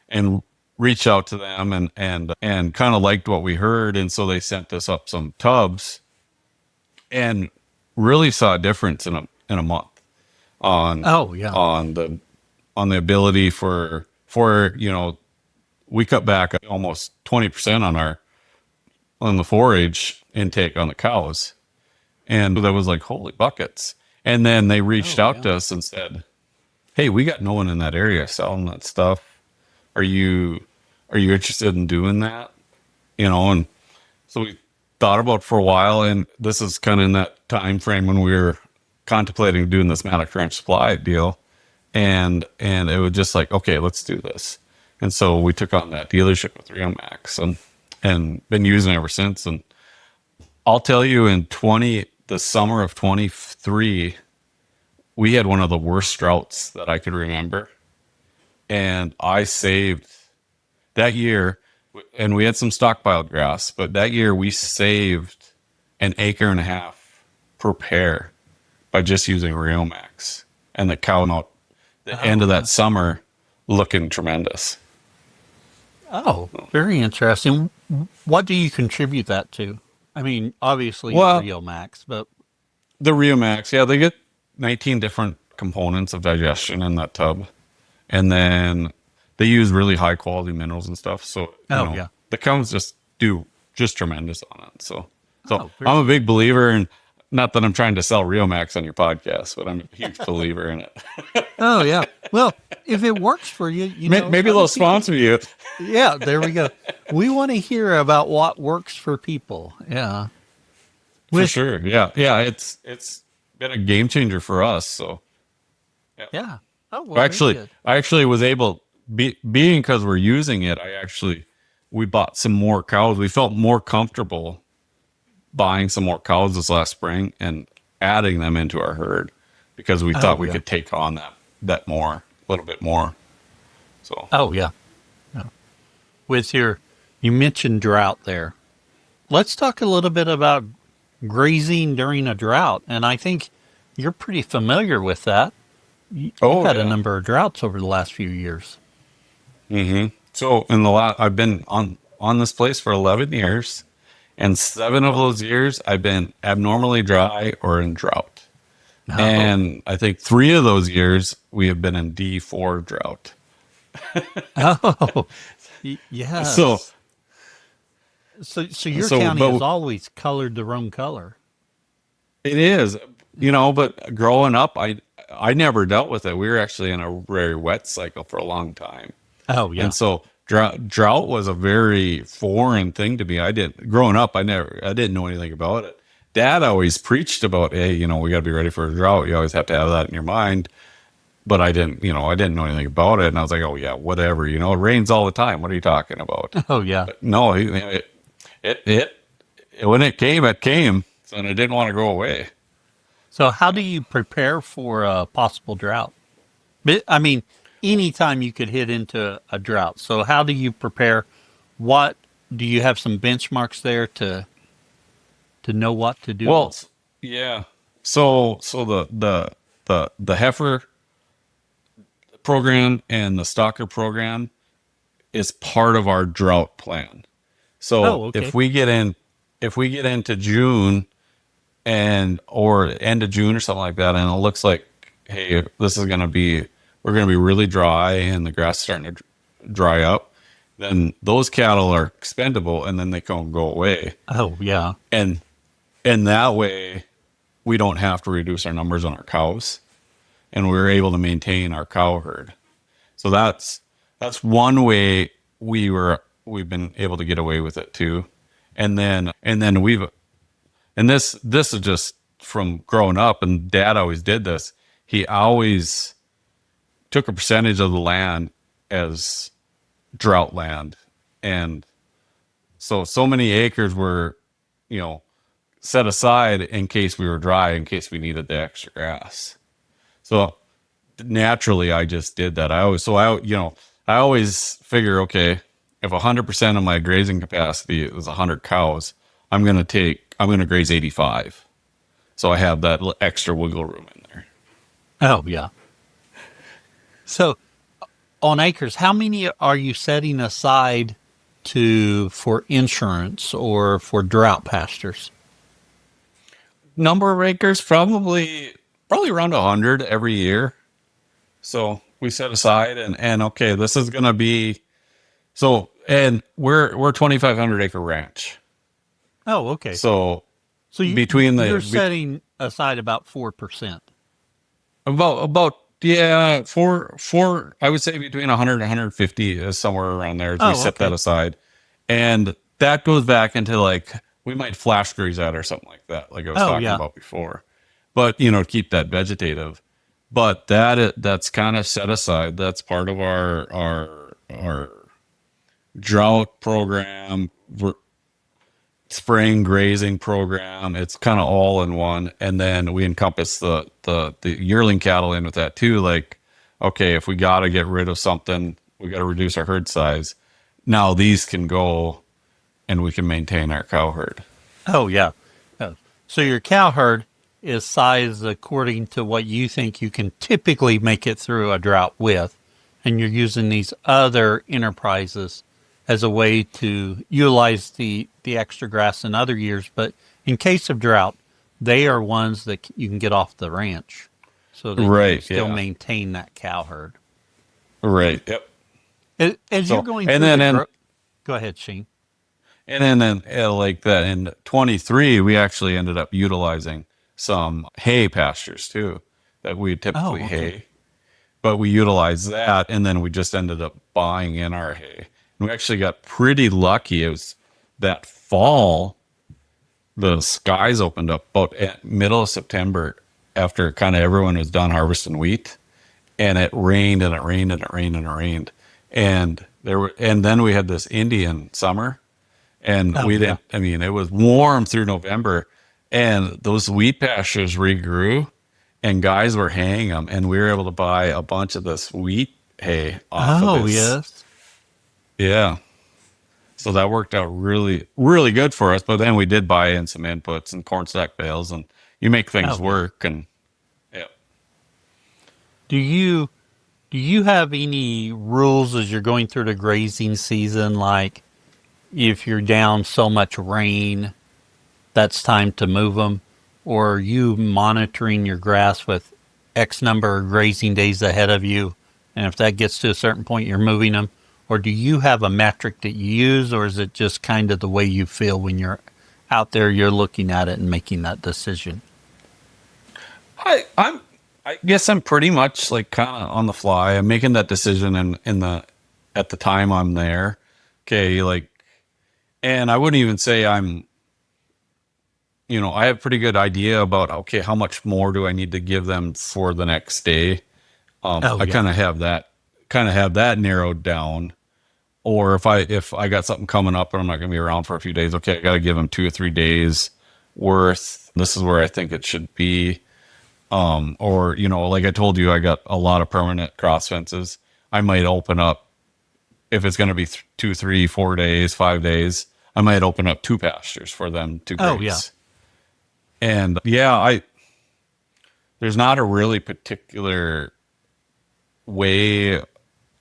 and reached out to them and kind of liked what we heard, and so they sent us up some tubs and really saw a difference in a month on Oh yeah. on the ability for we cut back almost 20% on the forage intake on the cows, and that was like holy buckets. And then they reached Oh out yeah. to us and said, hey, we got no one in that area selling that stuff. Are you interested in doing that? And so we thought about it for a while, and this is kind of in that time frame when we were contemplating doing this Maddock Ranch Supply deal, and it was just like, okay, let's do this. And so we took on that dealership with Rio Max and been using it ever since. And I'll tell you, the summer of 23, we had one of the worst droughts that I could remember. And I saved that year, and we had some stockpiled grass, but that year we saved an acre and a half per pair by just using Rio Max. And the cow out the end Oh of yeah. that summer looking tremendous. Oh, very interesting. What do you contribute that to? I mean, obviously Well, Rio Max, but the Rio Max, yeah, they get 19 different components of digestion in that tub. And then they use really high quality minerals and stuff. So, oh yeah. the cows just do just tremendous on it. So Oh, I'm a big believer in not that I'm trying to sell Max on your podcast, but I'm a huge believer in it. Oh yeah. Well, if it works for you, Maybe other they'll people. sponsor you. Yeah, there we go. We want to hear about what works for people. Yeah. For sure. Yeah. Yeah. It's been a game changer for us. So yeah. Yeah. Oh, well, very good. I actually was able being because we're using it. We bought some more cows. We felt more comfortable buying some more cows this last spring and adding them into our herd because we thought we could take on that more, a little bit more. So. Oh yeah. Yeah. You mentioned drought there. Let's talk a little bit about grazing during a drought. And I think you're pretty familiar with that. You've had a number of droughts over the last few years. Mm-hmm. So I've been on this place for 11 years, and 7 of those years I've been abnormally dry or in drought. Oh. And I think 3 of those years we have been in D4 drought. Oh, yes. So your county has always colored the wrong color. It is, but growing up, I never dealt with it. We were actually in a very wet cycle for a long time. Oh yeah. And so drought was a very foreign thing to me. Growing up, I didn't know anything about it. Dad always preached about, hey, we got to be ready for a drought. You always have to have that in your mind. But I didn't know anything about it. And I was like, oh yeah, whatever, it rains all the time. What are you talking about? Oh yeah. But no, it when it came. So and it didn't want to go away. So how do you prepare for a possible drought? I mean, anytime you could hit into a drought. So how do you prepare? What do you have some benchmarks there to know what to do? Well, yeah. So the heifer program and the stalker program is part of our drought plan. So if we get into June or end of June or something like that, and it looks like, hey, we're going to be really dry and the grass is starting to dry up, then those cattle are expendable and then they can go away. Oh yeah. And that way we don't have to reduce our numbers on our cows, and we're able to maintain our cow herd. So that's one way we've been able to get away with it too. And then this is just from growing up, and Dad always did this. He always took a percentage of the land as drought land. And so many acres were, set aside in case we were dry, in case we needed the extra grass. So naturally I just did that. I always figure, okay, if 100% of my grazing capacity is 100 cows, I'm going to graze 85. So I have that extra wiggle room in there. Oh, yeah. So on acres, how many are you setting aside for insurance or for drought pastures? Number of acres, probably around 100 every year. So we set aside and okay, this is going to be, and we're 2,500 acre ranch. Oh, okay. So you're setting aside about 4%. About yeah, four. I would say between 100 and 150 is somewhere around there. As we set that aside, and that goes back into like we might flash graze that or something like that, like I was talking about before. But keep that vegetative. But that's kind of set aside. That's part of our drought program, spraying grazing program. It's kind of all in one. And then we encompass the yearling cattle in with that too. Like, okay, if we got to get rid of something, we got to reduce our herd size. Now these can go and we can maintain our cow herd. Oh yeah. So your cow herd is sized according to what you think you can typically make it through a drought with. And you're using these other enterprises as a way to utilize the extra grass in other years. But in case of drought, they are ones that you can get off the ranch so that you can still maintain that cow herd. Right. Yep. As you're going through go ahead, Shane. And then like that in 23, we actually ended up utilizing some hay pastures too that we typically Oh, okay. hay, but we utilized that, and then we just ended up buying in our hay. And we actually got pretty lucky. It was that fall, the skies opened up about at middle of September after kind of everyone was done harvesting wheat, and it rained and it rained and it rained and it rained, and then we had this Indian summer, and Oh, we yeah. didn't. I mean, it was warm through November, and those wheat pastures regrew, and guys were haying them, and we were able to buy a bunch of this wheat hay off of Oh, this. yes. Yeah, so that worked out really, really good for us. But then we did buy in some inputs and corn stack bales, and you make things Oh, yeah. work. And yeah, Do you do you have any rules as you're going through the grazing season, like if you're down so much rain, that's time to move them, or are you monitoring your grass with X number of grazing days ahead of you, and if that gets to a certain point, you're moving them, or do you have a metric that you use, or is it just kind of the way you feel when you're out there, you're looking at it and making that decision? I guess I'm pretty much like kind of on the fly. I'm making that decision in the at the time I'm there. Okay, like, and I wouldn't even say I'm, I have a pretty good idea about, okay, how much more do I need to give them for the next day. Oh I yeah. kind of have that narrowed down. Or if I got something coming up and I'm not going to be around for a few days, okay, I got to give them 2 or 3 days worth. This is where I think it should be. Or like I told you, I got a lot of permanent cross fences. I might open up, if it's going to be 2, 3, 4 days, 5 days, I might open up two pastures for them to Oh yeah. graze. And yeah, there's not a really particular way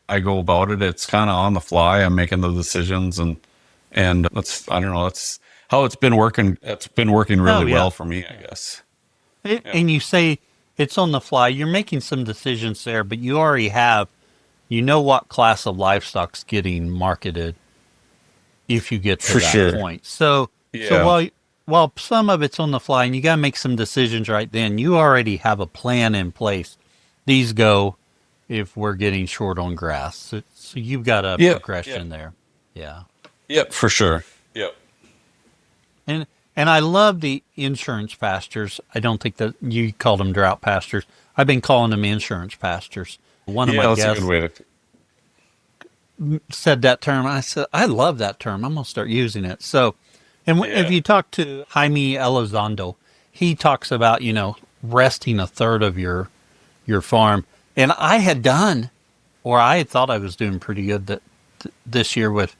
I go about it. It's kind of on the fly. I'm making the decisions, and that's, I don't know, that's how it's been working. It's been working Oh really yeah. well for me, I guess. Yeah. And you say it's on the fly. You're making some decisions there, but you already have, you know what class of livestock's getting marketed if you get to For that sure. point. So Yeah. while some of it's on the fly and you got to make some decisions right then, you already have a plan in place. These go if we're getting short on grass. So you've got a Yeah. Yeah. progression there. Yeah. Yep, for sure. Yep. And and I love the insurance pastures. I don't think that you called them drought pastures. I've been calling them insurance pastures. One of Yeah, my that's a good guests way to. said that term. I said, I love that term. I'm going to start using it. So, and if Yeah. you talk to Jaime Elizondo, he talks about, resting a third of your farm. And I had done, or I had thought I was doing pretty good this year with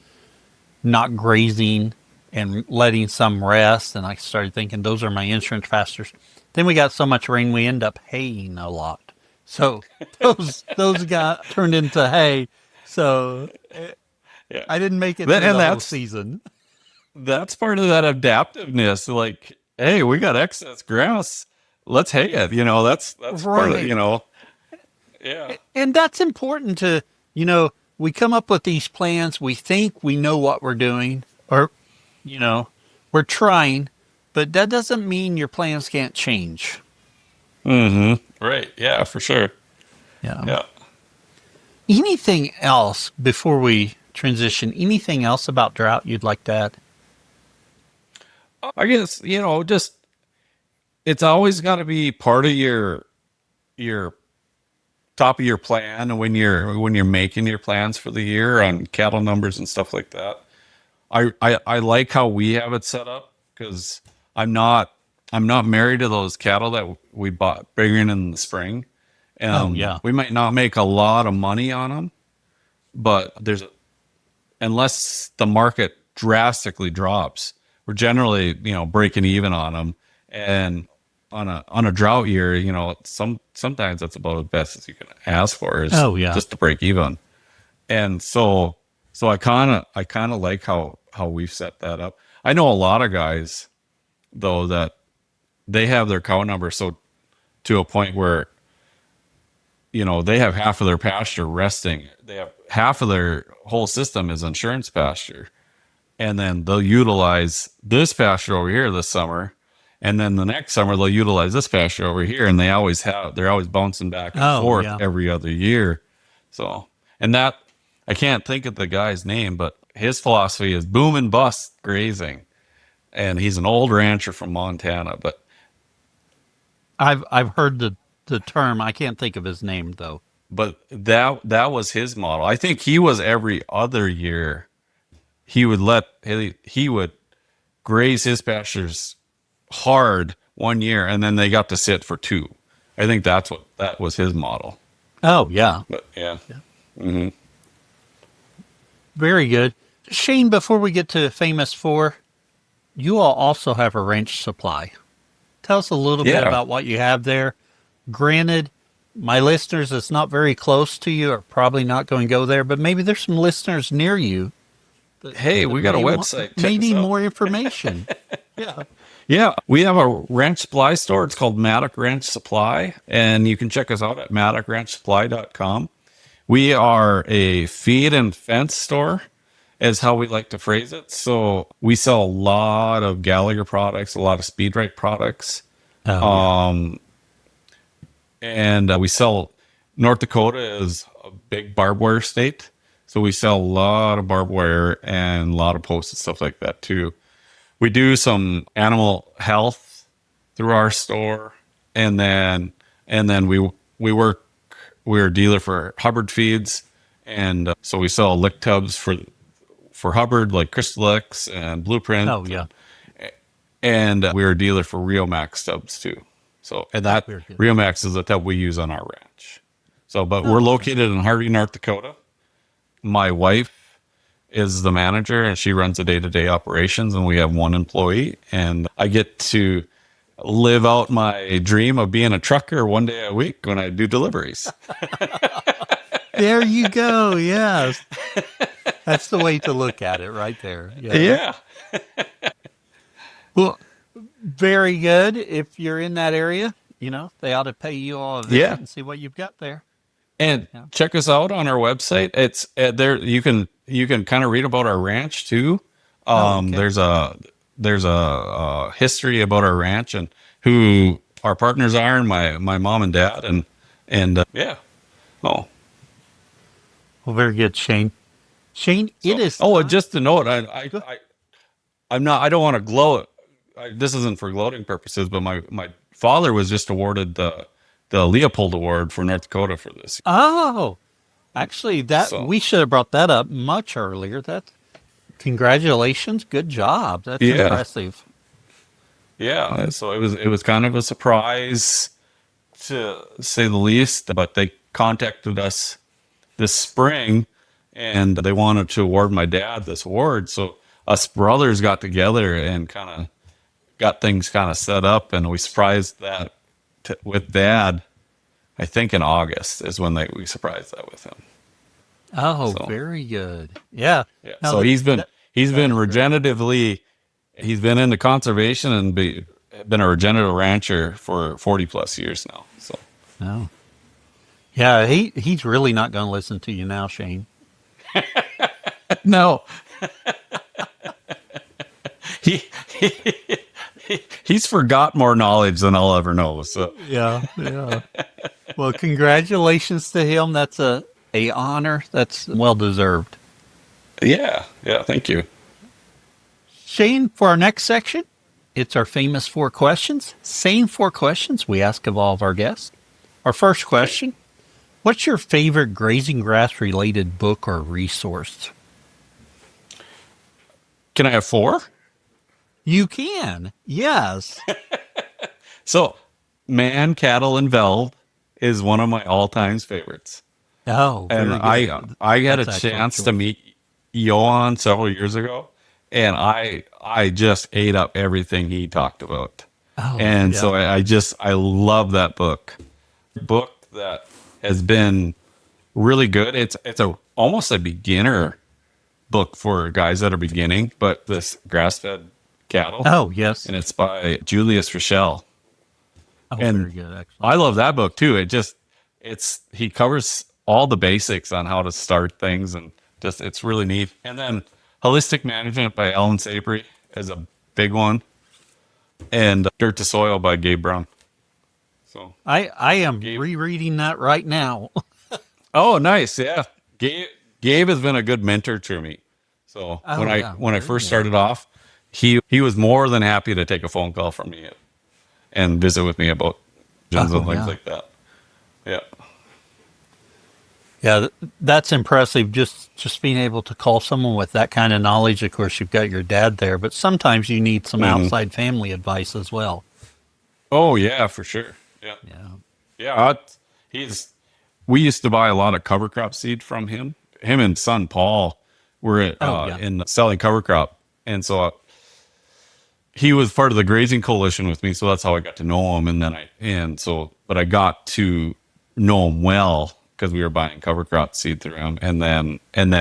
not grazing and letting some rest. And I started thinking those are my insurance pastures. Then we got so much rain, we end up haying a lot. So those got turned into hay. So Yeah. I didn't make it That, through and the whole that's season. that's part of that adaptiveness. Like, hey, we got excess grass. Let's hay it. That's part of, Right. Yeah. And that's important to, we come up with these plans. We think we know what we're doing, or, you know, we're trying, but that doesn't mean your plans can't change. Mm-hmm. Right. Yeah, for sure. Yeah. Yeah. Anything else before we transition? Anything else about drought you'd like to add? I guess, just it's always got to be part of your top of your plan when you're making your plans for the year on cattle numbers and stuff like that. I like how we have it set up because I'm not married to those cattle that we bought bringing in the spring. Oh, yeah. We might not make a lot of money on them, but unless the market drastically drops, we're generally, breaking even on them. And on a drought year, sometimes that's about as best as you can ask for is Oh, yeah. just to break even. And so I kind of like how we've set that up. I know a lot of guys though that they have their cow number so to a point where they have half of their pasture resting. They have half of their whole system is insurance pasture, and then they'll utilize this pasture over here this summer, And then the next summer they'll utilize this pasture over here, and they're always bouncing back and Oh, forth yeah. every other year. So, and that I can't think of the guy's name, but his philosophy is boom and bust grazing, and he's an old rancher from Montana. But I've heard the term. I can't think of his name though. that was his model. I think he was every other year he would graze his pastures hard one year, and then they got to sit for two. I think that was his model. Oh, yeah. But yeah. Very good. Shane, before we get to Famous Four, you all also have a ranch supply. Tell us a little bit Yeah. about what you have there. Granted, my listeners that's not very close to you are probably not going to go there, but maybe there's some listeners near you. Hey, we got a may website. Check may us need out. more information. Yeah. Yeah, we have a ranch supply store. It's called Maddock Ranch Supply, and you can check us out at maddockranchsupply.com. We are a feed and fence store, is how we like to phrase it. So we sell a lot of Gallagher products, a lot of Speedrite products. Oh, And we sell, North Dakota is a big barbed wire state. So we sell a lot of barbed wire and a lot of posts and stuff like that too. We do some animal health through our store, and then we're a dealer for Hubbard feeds, and so we sell lick tubs for Hubbard, like Crystal X and Blueprint. oh yeah. And we're a dealer for Rio Max tubs too. So, and that Very good. Rio Max is the tub we use on our ranch. So, but we're located in Harvey, North Dakota. My wife is the manager, and she runs the day-to-day operations, and we have one employee, and I get to live out my dream of being a trucker one day a week when I do deliveries. There you go. Yes. That's the way to look at it right there. Yeah. Yeah. Well, very good. If you're in that area, they ought to pay you all a visit Yeah. and see what you've got there. And check us out on our website. It's there. You can kind of read about our ranch too. Okay. There's a history about our ranch and who our partners are, and my mom and dad, and yeah. Oh, Well, very good, Shane. Shane, it is. oh, and just to note, I'm not. I don't want to gloat. This isn't for gloating purposes, but my father was just awarded the Leopold Award for North Dakota for this. Oh, actually, So- we should have brought that up much earlier. Congratulations, good job. That's Yeah. impressive. Yeah, so it was kind of a surprise to say the least, but they contacted us this spring and they wanted to award my dad this award. So us brothers got together and kind of got things kind of set up, and we surprised that with dad. I think in August is when we surprised that with him. Oh, So- very good. Yeah. Yeah. Now, So he's been great. regeneratively, he's been into conservation and been a regenerative rancher for 40 plus years now. So Oh. Yeah, he's really not going to listen to you now, Shane. no, he, he's forgot more knowledge than I'll ever know. So Yeah, yeah. Well, congratulations to him. That's a honor. That's well deserved. yeah, thank you. Shane, for our next section, it's our famous 4 questions. Same 4 questions we ask of all of our guests. Our first question, what's your favorite grazing grass related book or resource? Can I have 4? You can. Yes. So Man, Cattle, and Veld is one of my all-time favorites. Oh, And very good. I had a That's excellent chance to choice. meet Johan several years ago, and I just ate up everything he talked about. Oh, And yeah. so I love that book. Book that has been really good. It's almost a beginner book for guys that are beginning, but this grass-fed cattle. Oh, yes. And it's by Julius Rochelle. Oh, and very good. Excellent. I love that book too. He covers all the basics on how to start things, and it's really neat. And then Holistic Management by Alan Sabry is a big one. and Dirt to Soil by Gabe Brown. So I am Gabe. rereading that right now. Oh, nice. Yeah. Gabe has been a good mentor to me. So Oh yeah, when I very first good. started off, he was more than happy to take a phone call from me and visit with me about gens Oh and things yeah. like that. Yeah. Yeah, that's impressive. Just being able to call someone with that kind of knowledge. Of course, you've got your dad there, but sometimes you need some Hmm. outside family advice as well. Oh yeah, for sure. Yeah. Yeah. Yeah. He's we used to buy a lot of cover crop seed from him. Him and son Paul were Oh yeah. in selling cover crop, and so he was part of the grazing coalition with me. So that's how I got to know him. But I got to know him well because we were buying cover crop seed through him, and then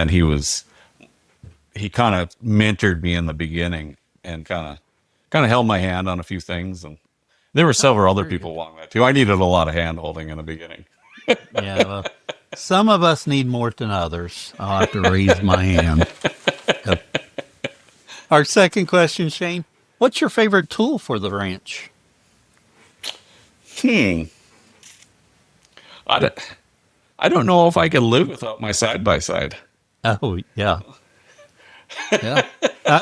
he kind of mentored me in the beginning and kind of held my hand on a few things, and there were Oh, several other very good. people along that too. I needed a lot of hand holding in the beginning. Yeah. Well, some of us need more than others. I'll have to raise my hand. Yep. Our second question, Shane. What's your favorite tool for the ranch? Hmm. I don't, I don't know if I can live without my side by side. Oh yeah. Yeah. Uh,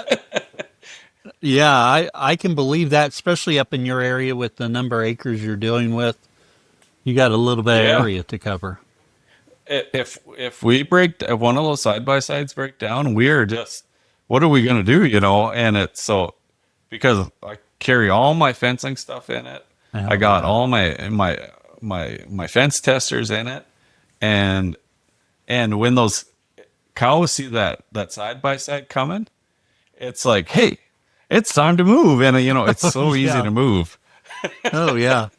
yeah, I can believe that, especially up in your area with the number of acres you're dealing with. You got a little bit of Yeah. area to cover. If one of those side by sides break down, we're just, what are we gonna do? And it's so, because I carry all my fencing stuff in it. I Oh got yeah. all my fence testers in it, and when those cows see that side by side coming, it's like, hey, it's time to move, and it's so easy Yeah. to move. Oh yeah.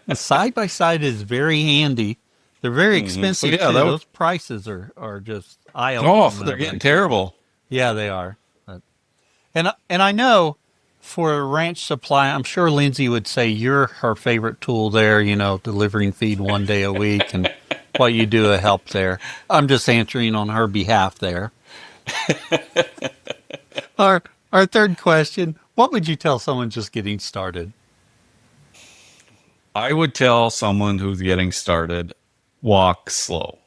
The side by side is very handy. They're very So expensive yeah, too. Those prices are just eye oh, opening they're whenever getting they come up. terrible. Yeah, they are. And I know for a ranch supply, I'm sure Lindsay would say you're her favorite tool there, delivering feed 1 day a week and what you do to help there. I'm just answering on her behalf there. Our third question, what would you tell someone just getting started? I would tell someone who's getting started, walk slow.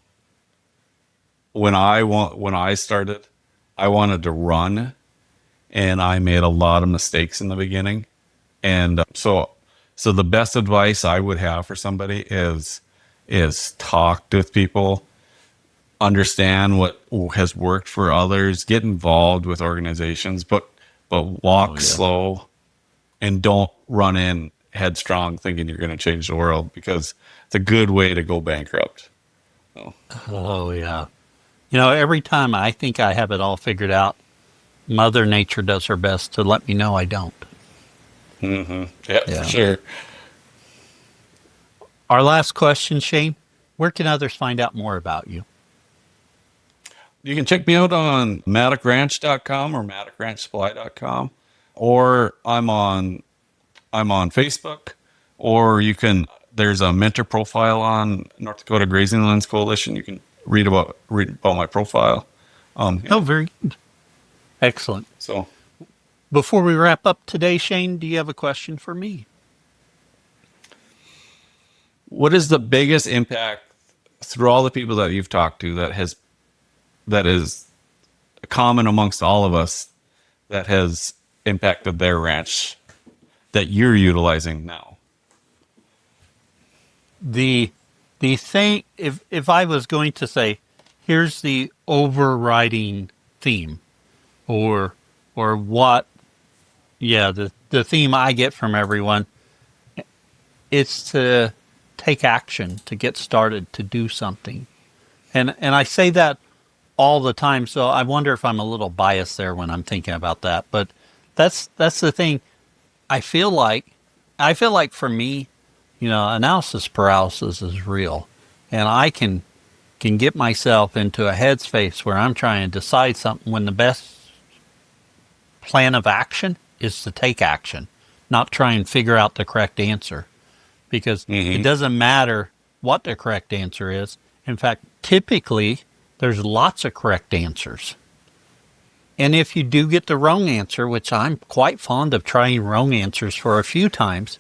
When I started, I wanted to run, and I made a lot of mistakes in the beginning. And so the best advice I would have for somebody is talk with people, understand what has worked for others, get involved with organizations, but Oh walk yeah. slow and don't run in headstrong thinking you're going to change the world, because it's a good way to go bankrupt. So, Oh yeah. Every time I think I have it all figured out, Mother Nature does her best to let me know I don't. yeah, for Yeah. sure. Our last question, Shane, where can others find out more about you? You can check me out on maddocranch.com or maddocranchsupply.com, or I'm on Facebook, or there's a mentor profile on North Dakota Grazing Lands Coalition. You can read about my profile. Oh, Yeah. very good. Excellent. So Before we wrap up today, Shane, do you have a question for me? what is the biggest impact through all the people that you've talked to that is common amongst all of us, that has impacted their ranch that you're utilizing now? The the thing, if I was going to say, here's the overriding theme, or what, yeah, the theme I get from everyone, it's to take action, to get started, to do something. And I say that all the time, so I wonder if I'm a little biased there when I'm thinking about that. But that's the thing. I feel like for me, analysis paralysis is real, and I can get myself into a headspace where I'm trying to decide something when the best plan of action is to take action, not try and figure out the correct answer, because it Hmm. doesn't matter what the correct answer is. In fact, typically there's lots of correct answers. And if you do get the wrong answer, which I'm quite fond of trying wrong answers for a few times,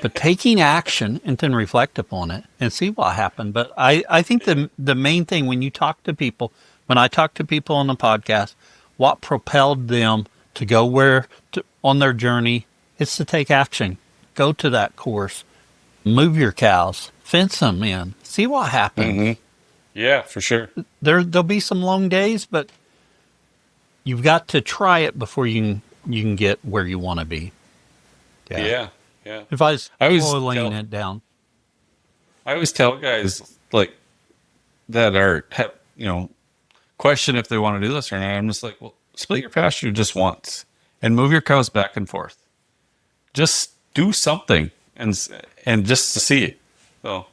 but taking action and then reflect upon it and see what happened. But I think the main thing when you talk to people, when I talk to people on the podcast, what propelled them to go on their journey is to take action. Go to that course, move your cows, fence them in, see what happens. Mm-hmm. Yeah, for sure. There'll be some long days, but you've got to try it before you can get where you want to be. Yeah. If I was boiling tell- it down. I always tell guys like that question if they want to do this or not. I'm just like, well, split your pasture just once and move your cows back and forth. Just do something and just to see it. So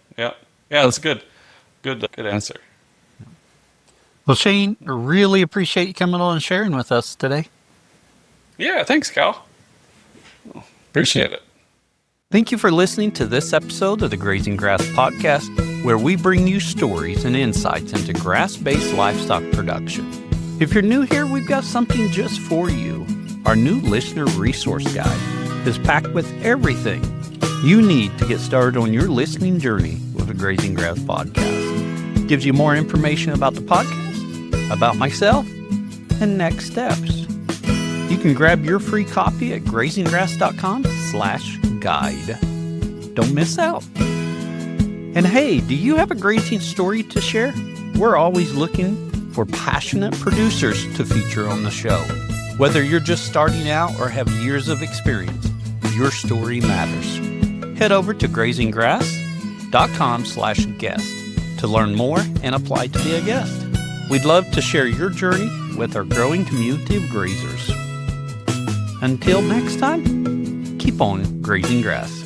that's good answer. Well, Shane, I really appreciate you coming on and sharing with us today. Yeah, thanks, Cal. Appreciate it. Thank you for listening to this episode of the Grazing Grass Podcast, where we bring you stories and insights into grass-based livestock production. If you're new here, we've got something just for you. Our new listener resource guide is packed with everything you need to get started on your listening journey with the Grazing Grass Podcast. It gives you more information about the podcast, about myself, and next steps. You can grab your free copy at grazinggrass.com/guide. Don't miss out. And hey, do you have a grazing story to share? We're always looking for passionate producers to feature on the show. Whether you're just starting out or have years of experience, your story matters. Head over to grazinggrass.com/guest to learn more and apply to be a guest. We'd love to share your journey with our growing community of grazers. Until next time, keep on grazing grass.